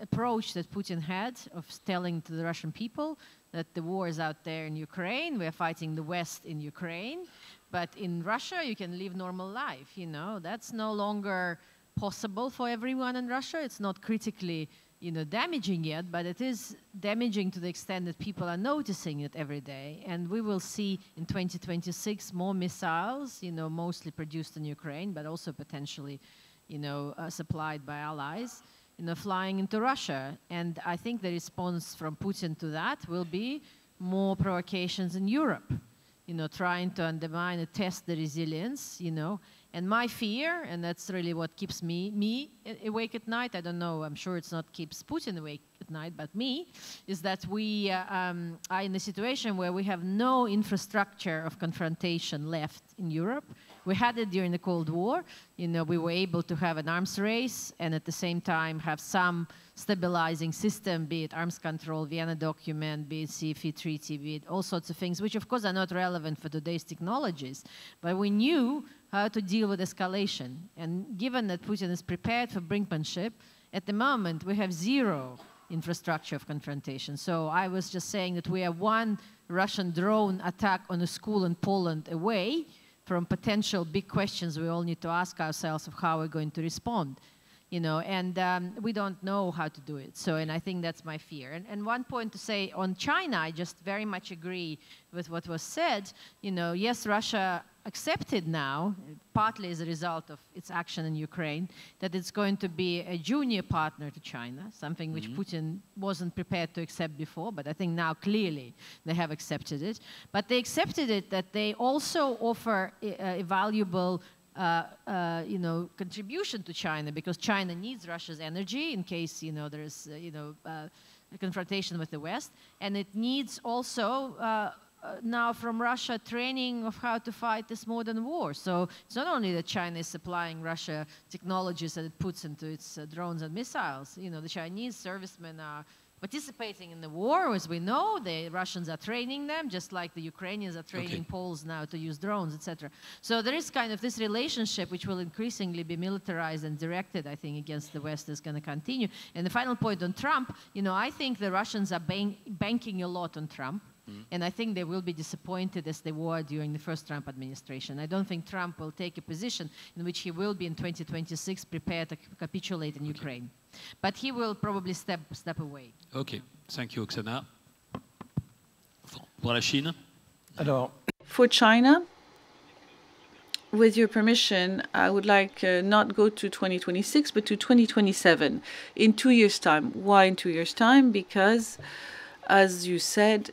approach that Putin had of telling to the Russian people that the war is out there in Ukraine, we're fighting the West in Ukraine, but in Russia you can live normal life, That's no longer possible for everyone in Russia. It's not critically, damaging yet, but it is damaging to the extent that people are noticing it every day. And we will see in 2026 more missiles, mostly produced in Ukraine, but also potentially, supplied by allies, flying into Russia. And I think the response from Putin to that will be more provocations in Europe, trying to undermine and test the resilience, And my fear, and that's really what keeps me awake at night, I don't know, I'm sure it's not keeps Putin awake at night, but me, is that we are in a situation where we have no infrastructure of confrontation left in Europe. We had it during the Cold War. We were able to have an arms race and at the same time have some stabilizing system, be it arms control, Vienna document, be it CFE treaty, be it all sorts of things, which of course are not relevant for today's technologies. But we knew how to deal with escalation. And given that Putin is prepared for brinkmanship, at the moment we have zero infrastructure of confrontation. So I was just saying that we are one Russian drone attack on a school in Poland away from potential big questions we all need to ask ourselves of how we're going to respond. And we don't know how to do it. So, and I think that's my fear. And one point to say on China, I just very much agree with what was said. Yes, Russia accepted now, partly as a result of its action in Ukraine, that it's going to be a junior partner to China, something which Putin wasn't prepared to accept before, but I think now clearly they have accepted it. But they accepted it that they also offer a valuable contribution to China, because China needs Russia's energy in case, there is, a confrontation with the West. And it needs also now from Russia training of how to fight this modern war. So it's not only that China is supplying Russia technologies that it puts into its drones and missiles. The Chinese servicemen are participating in the war, as we know. The Russians are training them, just like the Ukrainians are training Poles now to use drones, etc. So there is kind of this relationship which will increasingly be militarized and directed, I think, against the West is going to continue. And the final point on Trump, I think the Russians are banking a lot on Trump. And I think they will be disappointed as they were during the first Trump administration. I don't think Trump will take a position in which he will be in 2026 prepared to capitulate in Ukraine. But he will probably step away. Okay, thank you, Oksana. Pour la Chine? Alors, for China, with your permission, I would like not go to 2026, but to 2027, in 2 years' time. Why in 2 years' time? Because, as you said,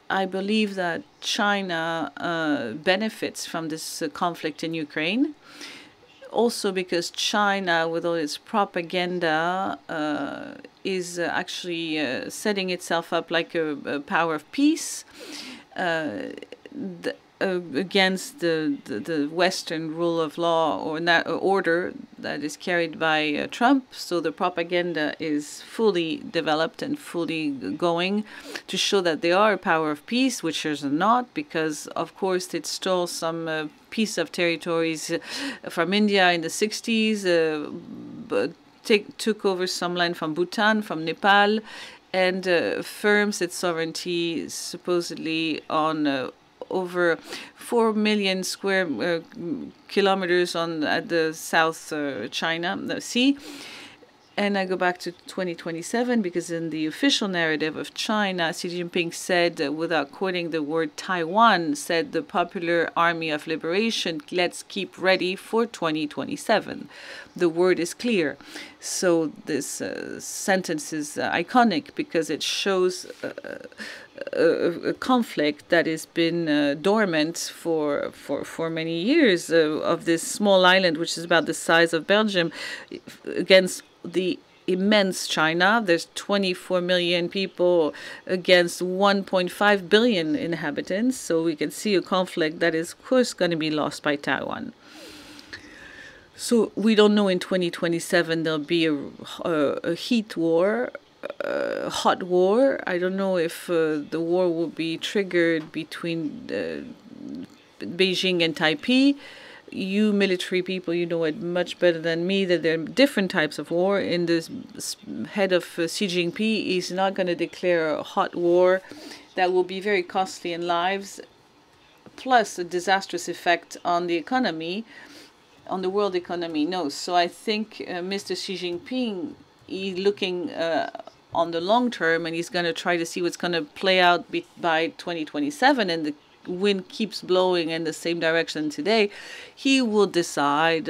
I believe that China benefits from this conflict in Ukraine. Also because China, with all its propaganda, is actually setting itself up like a power of peace against the Western rule of law or order that is carried by Trump. So the propaganda is fully developed and fully going to show that they are a power of peace, which is not, because of course it stole some piece of territories from India in the 60s, but took over some land from Bhutan, from Nepal, and affirms its sovereignty supposedly on over 4 million square kilometers at the South China Sea. And I go back to 2027 because in the official narrative of China, Xi Jinping said, without quoting the word Taiwan, said the Popular Army of Liberation, let's keep ready for 2027. The word is clear. So this sentence is iconic because it shows a conflict that has been dormant for many years of this small island, which is about the size of Belgium, against the immense China. There's 24 million people against 1.5 billion inhabitants. So we can see a conflict that is, of course, going to be lost by Taiwan. So we don't know in 2027 there'll be a heat war, hot war. I don't know if the war will be triggered between Beijing and Taipei. You military people, you know it much better than me that there are different types of war. In the head of Xi Jinping, he's not going to declare a hot war that will be very costly in lives, plus a disastrous effect on the economy, on the world economy. No, so I think Mr. Xi Jinping, he's looking on the long term, and he's going to try to see what's going to play out by 2027, and the wind keeps blowing in the same direction today. He will decide,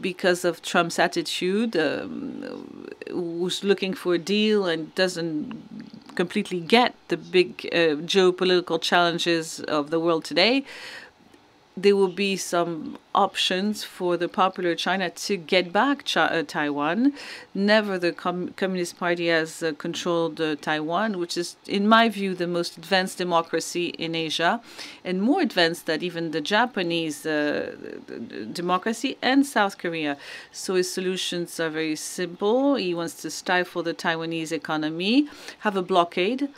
because of Trump's attitude, who's looking for a deal and doesn't completely get the big geopolitical challenges of the world today. There will be some options for the popular China to get back Taiwan. Never the Communist Party has controlled Taiwan, which is, in my view, the most advanced democracy in Asia, and more advanced than even the Japanese democracy and South Korea. So his solutions are very simple. He wants to stifle the Taiwanese economy, have a blockade,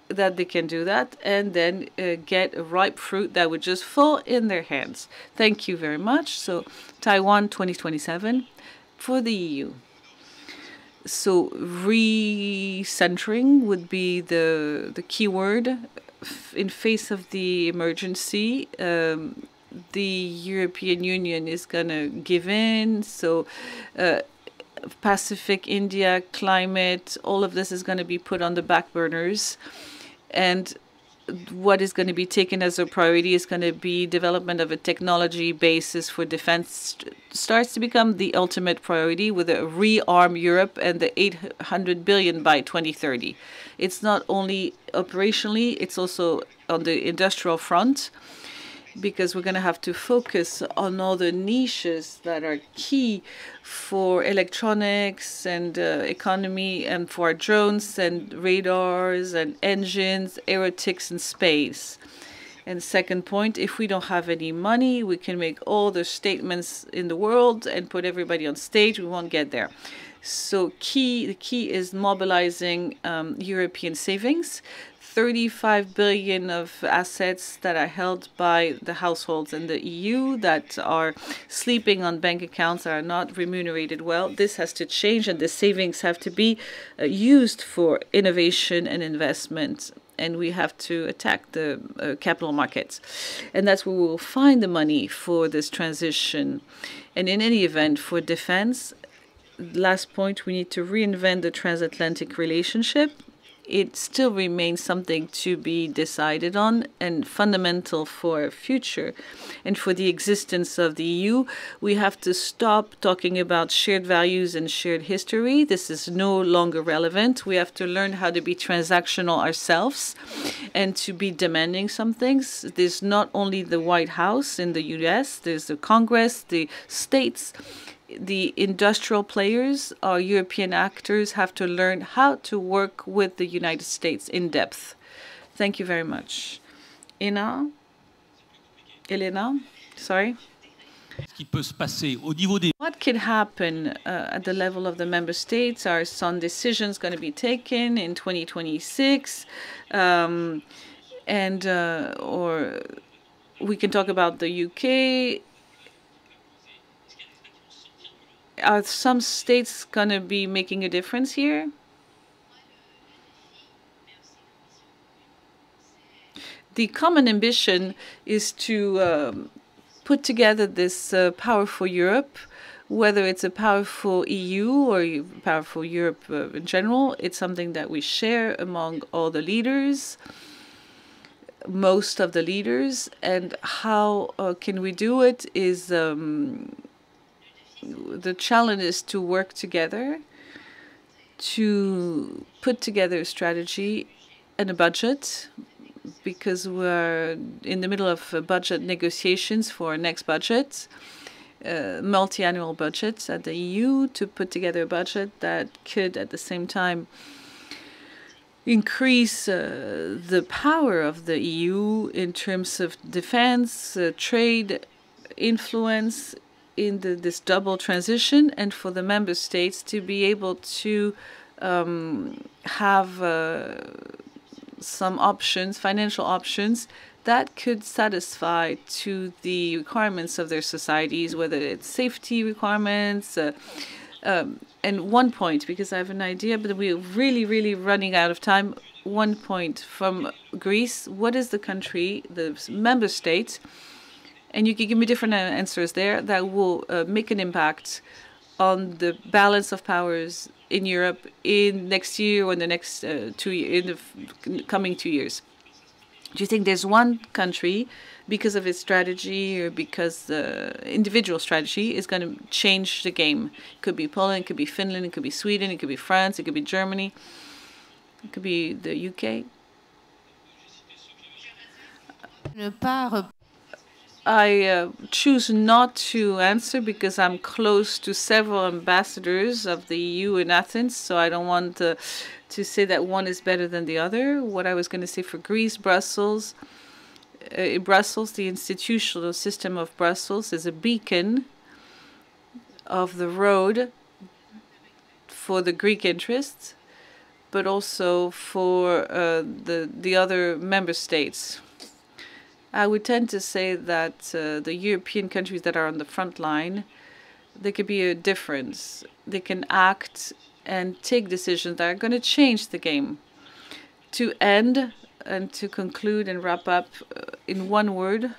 that they can do that, and then get a ripe fruit that would just fall in their hands. Thank you very much. So Taiwan 2027 for the EU. So recentering would be the key word. In face of the emergency, the European Union is going to give in. So Pacific, India, climate, all of this is going to be put on the back burners. And what is going to be taken as a priority is going to be development of a technology basis for defense starts to become the ultimate priority, with a rearm Europe and the 800 billion by 2030. It's not only operationally, it's also on the industrial front, because we're going to have to focus on all the niches that are key for electronics and economy, and for drones and radars and engines, aeronautics and space. And second point, if we don't have any money, we can make all the statements in the world and put everybody on stage. We won't get there. So the key is mobilizing European savings. 35 billion of assets that are held by the households in the EU that are sleeping on bank accounts, that are not remunerated well. This has to change, and the savings have to be used for innovation and investment. And we have to attack the capital markets. And that's where we will find the money for this transition. And in any event, for defense, last point, we need to reinvent the transatlantic relationship. it still remains something to be decided on and fundamental for our future and for the existence of the EU. We have to stop talking about shared values and shared history. This is no longer relevant. We have to learn how to be transactional ourselves and to be demanding some things. There's not only the White House in the US, there's the Congress, the states, the industrial players, our European actors have to learn how to work with the United States in depth. Thank you very much. Elena, sorry. What can happen at the level of the member states? Are some decisions going to be taken in 2026? Or we can talk about the UK. Are some states going to be making a difference here? The common ambition is to put together this powerful Europe, whether it's a powerful EU or a powerful Europe in general. It's something that we share among all the leaders, most of the leaders. And how can we do it is the challenge is to work together, to put together a strategy and a budget, because we're in the middle of budget negotiations for our next budget, multi-annual budgets at the EU, to put together a budget that could at the same time increase the power of the EU in terms of defense, trade, influence, in this double transition, and for the member states to be able to have some options, financial options, that could satisfy to the requirements of their societies, whether it's safety requirements. And one point, because I have an idea, but we're really running out of time. One point from Greece. What is the country, the member state, and you can give me different answers there, that will make an impact on the balance of powers in Europe in next year or in the next in the coming 2 years? Do you think there's one country, because of its strategy or because the individual strategy, is going to change the game? It could be Poland, it could be Finland, it could be Sweden, it could be France, it could be Germany, it could be the UK. I choose not to answer because I'm close to several ambassadors of the EU in Athens, so I don't want to say that one is better than the other. What I was going to say for Greece, Brussels, the institutional system of Brussels is a beacon of the road for the Greek interests, but also for the other member states. I would tend to say that the European countries that are on the front line, there could be a difference. They can act and take decisions that are going to change the game. To end and to conclude and wrap up in one word,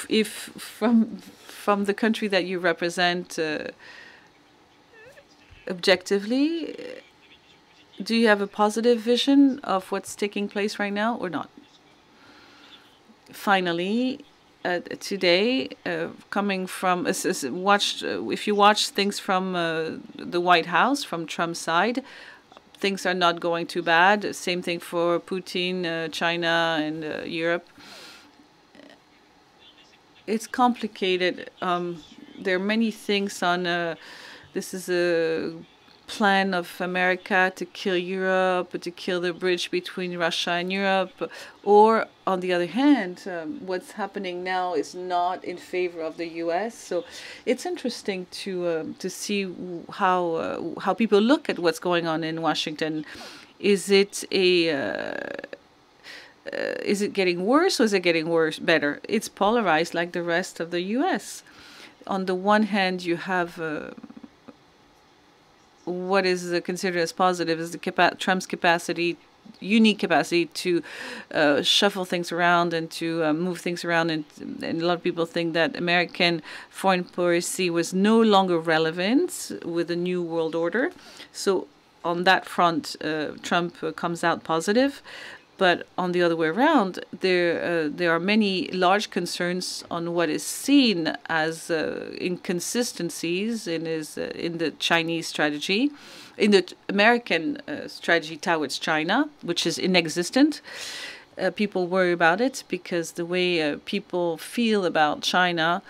if from the country that you represent objectively, do you have a positive vision of what's taking place right now or not? Finally, today, coming from if you watch things from the White House, from Trump's side, things are not going too bad. Same thing for Putin, China, and Europe. It's complicated. There are many things on. This is a plan of America to kill Europe, to kill the bridge between Russia and Europe. Or, on the other hand, what's happening now is not in favor of the U.S. So it's interesting to see how people look at what's going on in Washington. Is it getting worse, or is it getting better? It's polarized like the rest of the U.S. On the one hand, you have what is considered as positive is Trump's unique capacity to shuffle things around and to move things around. And a lot of people think that American foreign policy was no longer relevant with the new world order. So on that front, Trump comes out positive. But on the other way around, there are many large concerns on what is seen as inconsistencies in the Chinese strategy, in the American strategy towards China, which is inexistent. People worry about it because the way people feel about China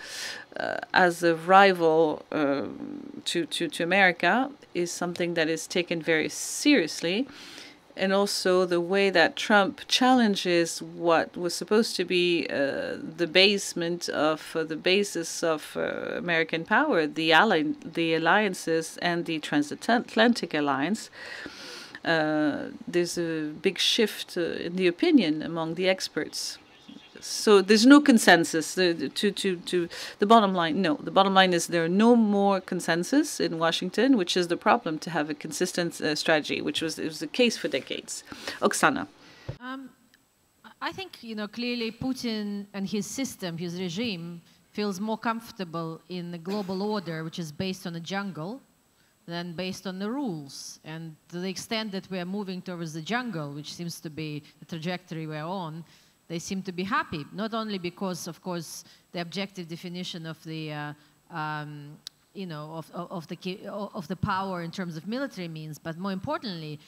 as a rival to America is something that is taken very seriously. And also the way that Trump challenges what was supposed to be the basis of American power, the alliances and the transatlantic alliance. There's a big shift in the opinion among the experts. So there's no consensus. To the bottom line, no. The bottom line is there are no more consensus in Washington, which is the problem to have a consistent strategy, which was the case for decades. Oksana. I think, clearly Putin and his system, his regime, feels more comfortable in the global order, which is based on the jungle, than based on the rules. And to the extent that we are moving towards the jungle, which seems to be the trajectory we're on, they seem to be happy, not only because, of course, the objective definition of the, of the power in terms of military means, but more importantly,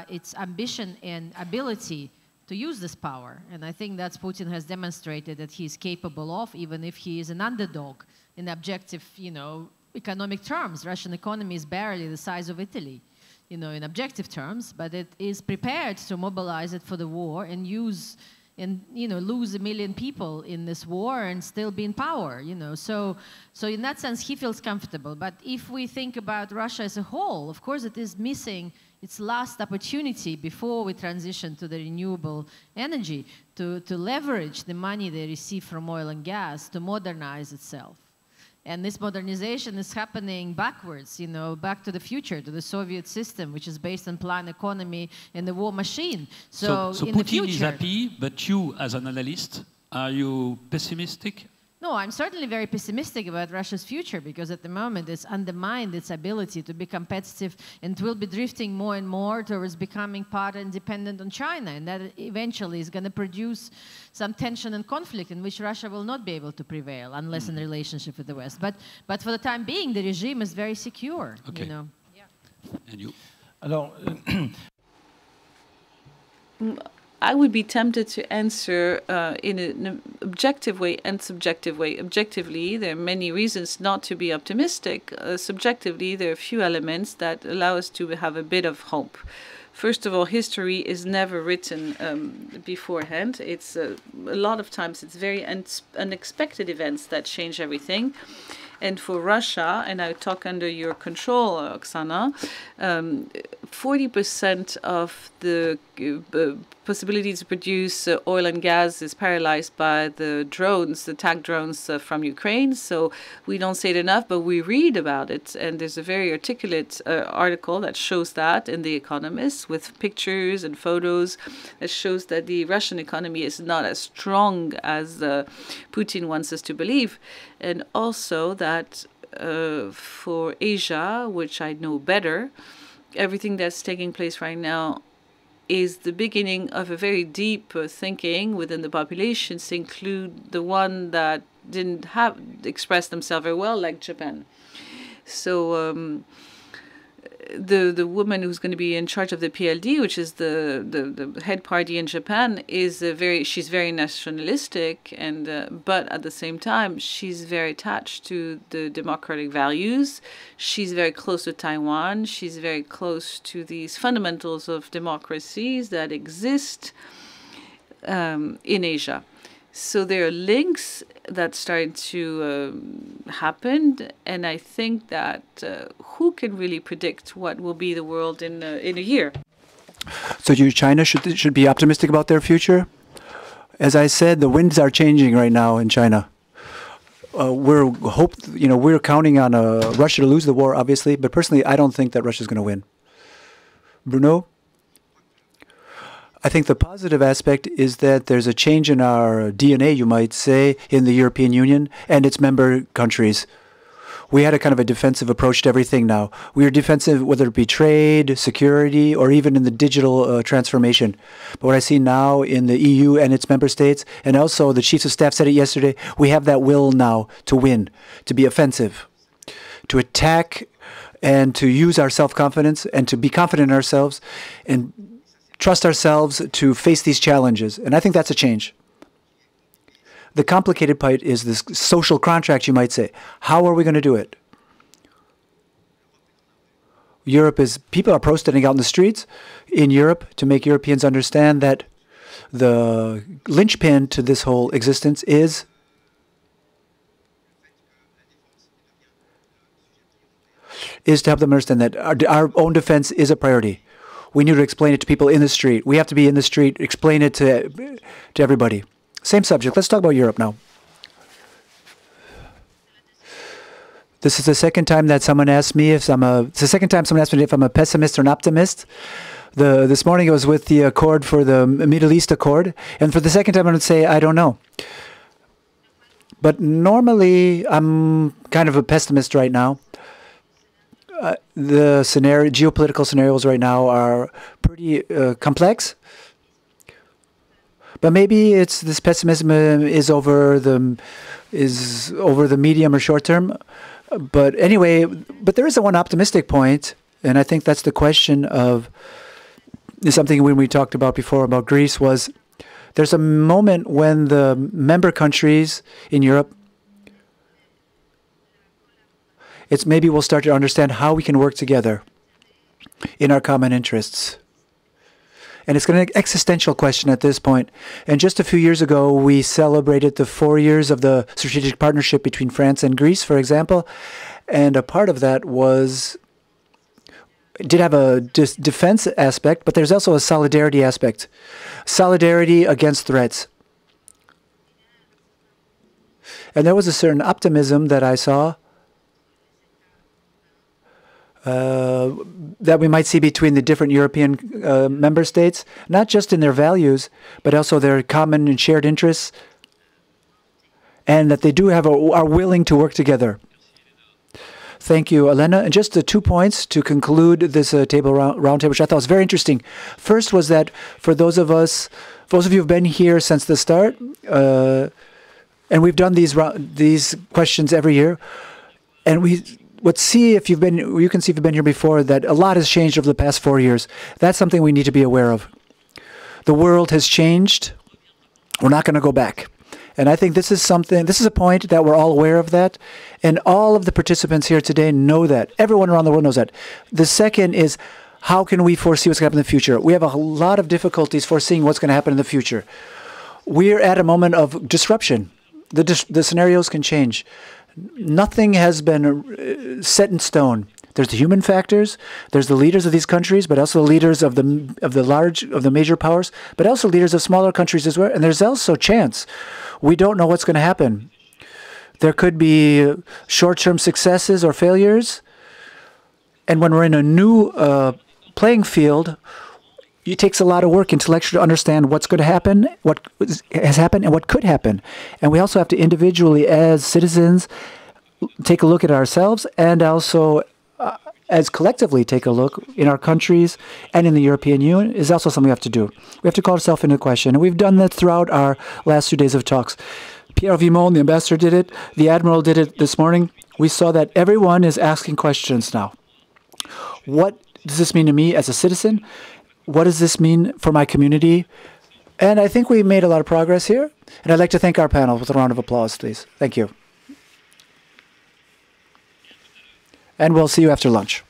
its ambition and ability to use this power. And I think that's Putin has demonstrated that he's capable of, even if he is an underdog in objective, economic terms. Russian economy is barely the size of Italy, in objective terms, but it is prepared to mobilize it for the war and use and lose 1 million people in this war and still be in power, So in that sense, he feels comfortable. But if we think about Russia as a whole, of course, it is missing its last opportunity before we transition to the renewable energy to leverage the money they receive from oil and gas to modernize itself. And this modernization is happening backwards, back to the future, to the Soviet system, which is based on planned economy and the war machine. So in Putin the future, is happy, but you, as an analyst, are you pessimistic? No, I'm certainly very pessimistic about Russia's future because at the moment it's undermined its ability to be competitive and will be drifting more and more towards becoming part and dependent on China. And that eventually is going to produce some tension and conflict in which Russia will not be able to prevail unless in relationship with the West. But for the time being, the regime is very secure. Okay. Yeah. And you? Alors, I would be tempted to answer in an objective way and subjective way. Objectively, there are many reasons not to be optimistic. Subjectively, there are a few elements that allow us to have a bit of hope. First of all, history is never written beforehand. It's a lot of times it's very unexpected events that change everything. And for Russia, and I talk under your control, Oksana, 40% of the possibility to produce oil and gas is paralyzed by the drones, the attack drones from Ukraine. So we don't say it enough, but we read about it. And there's a very articulate article that shows that in The Economist with pictures and photos that shows that the Russian economy is not as strong as Putin wants us to believe. And also that for Asia, which I know better, everything that's taking place right now is the beginning of a very deep thinking within the populations, include the one that didn't have expressed themselves very well, like Japan. So the woman who's going to be in charge of the PLD, which is the head party in Japan, is she's very nationalistic, and but at the same time she's very attached to the democratic values. She's very close to Taiwan. She's very close to these fundamentals of democracies that exist in Asia. So there are links that started to happen, and I think that who can really predict what will be the world in a year? So China should be optimistic about their future? As I said, the winds are changing right now in China. We're counting on Russia to lose the war, obviously, but personally, I don't think that Russia's going to win. Bruno? I think the positive aspect is that there's a change in our DNA, you might say, in the European Union and its member countries. we had a kind of a defensive approach to everything now. We are defensive, whether it be trade, security, or even in the digital transformation. But what I see now in the EU and its member states, and also the chiefs of staff said it yesterday, we have that will now to win, to be offensive, to attack, and to use our self-confidence, and to be confident in ourselves, and trust ourselves to face these challenges. And I think that's a change. The complicated part is this social contract, you might say. How are we going to do it? People are protesting out in the streets in Europe to make Europeans understand that the linchpin to this whole existence is to help them understand that our own defense is a priority. We need to explain it to people in the street. We have to be in the street, explain it to everybody. Same subject. Let's talk about Europe now. This is the second time that someone asked me if it's the second time someone asked me if I'm a pessimist or an optimist. This morning it was with the accord for the Middle East Accord, and for the second time I would say I don't know. But normally I'm kind of a pessimist right now. The geopolitical scenarios right now are pretty complex. But maybe it's this pessimism is over the medium or short term. But anyway, there is one optimistic point, and I think that's the question of something when we talked about before about Greece was there's a moment when the member countries in Europe, maybe we'll start to understand how we can work together in our common interests. And it's an existential question at this point. And just a few years ago, we celebrated the 4 years of the strategic partnership between France and Greece, for example. And a part of that did have a defense aspect, but there's also a solidarity aspect. Solidarity against threats. And there was a certain optimism that I saw that we might see between the different European member states, not just in their values, but also their common and shared interests, and that they are willing to work together. Thank you, Elena. And just 2 points to conclude this round table, which I thought was very interesting. First was that for those of you who've been here since the start, and we've done these questions every year, and you can see if you've been here before that a lot has changed over the past 4 years. That's something we need to be aware of. The world has changed. We're not going to go back. And I think this is a point that we're all aware of that. And all of the participants here today know that. Everyone around the world knows that. The second is, how can we foresee what's going to happen in the future? We have a lot of difficulties foreseeing what's going to happen in the future. We're at a moment of disruption. The scenarios can change. Nothing has been set in stone. There's the human factors, there's the leaders of these countries, but also the leaders of the major powers, but also leaders of smaller countries as well. And there's also chance. We don't know what's going to happen. There could be short-term successes or failures. And when we're in a new playing field, it takes a lot of work intellectually to understand what's going to happen, what has happened, and what could happen. And we also have to individually, as citizens, take a look at ourselves, and also as collectively take a look in our countries and in the European Union is also something we have to do. We have to call ourselves into question. And we've done that throughout our last 2 days of talks. Pierre Vimon, the ambassador, did it. The admiral did it this morning. We saw that everyone is asking questions now. What does this mean to me as a citizen? What does this mean for my community? And I think we made a lot of progress here. And I'd like to thank our panel with a round of applause, please. Thank you. And we'll see you after lunch.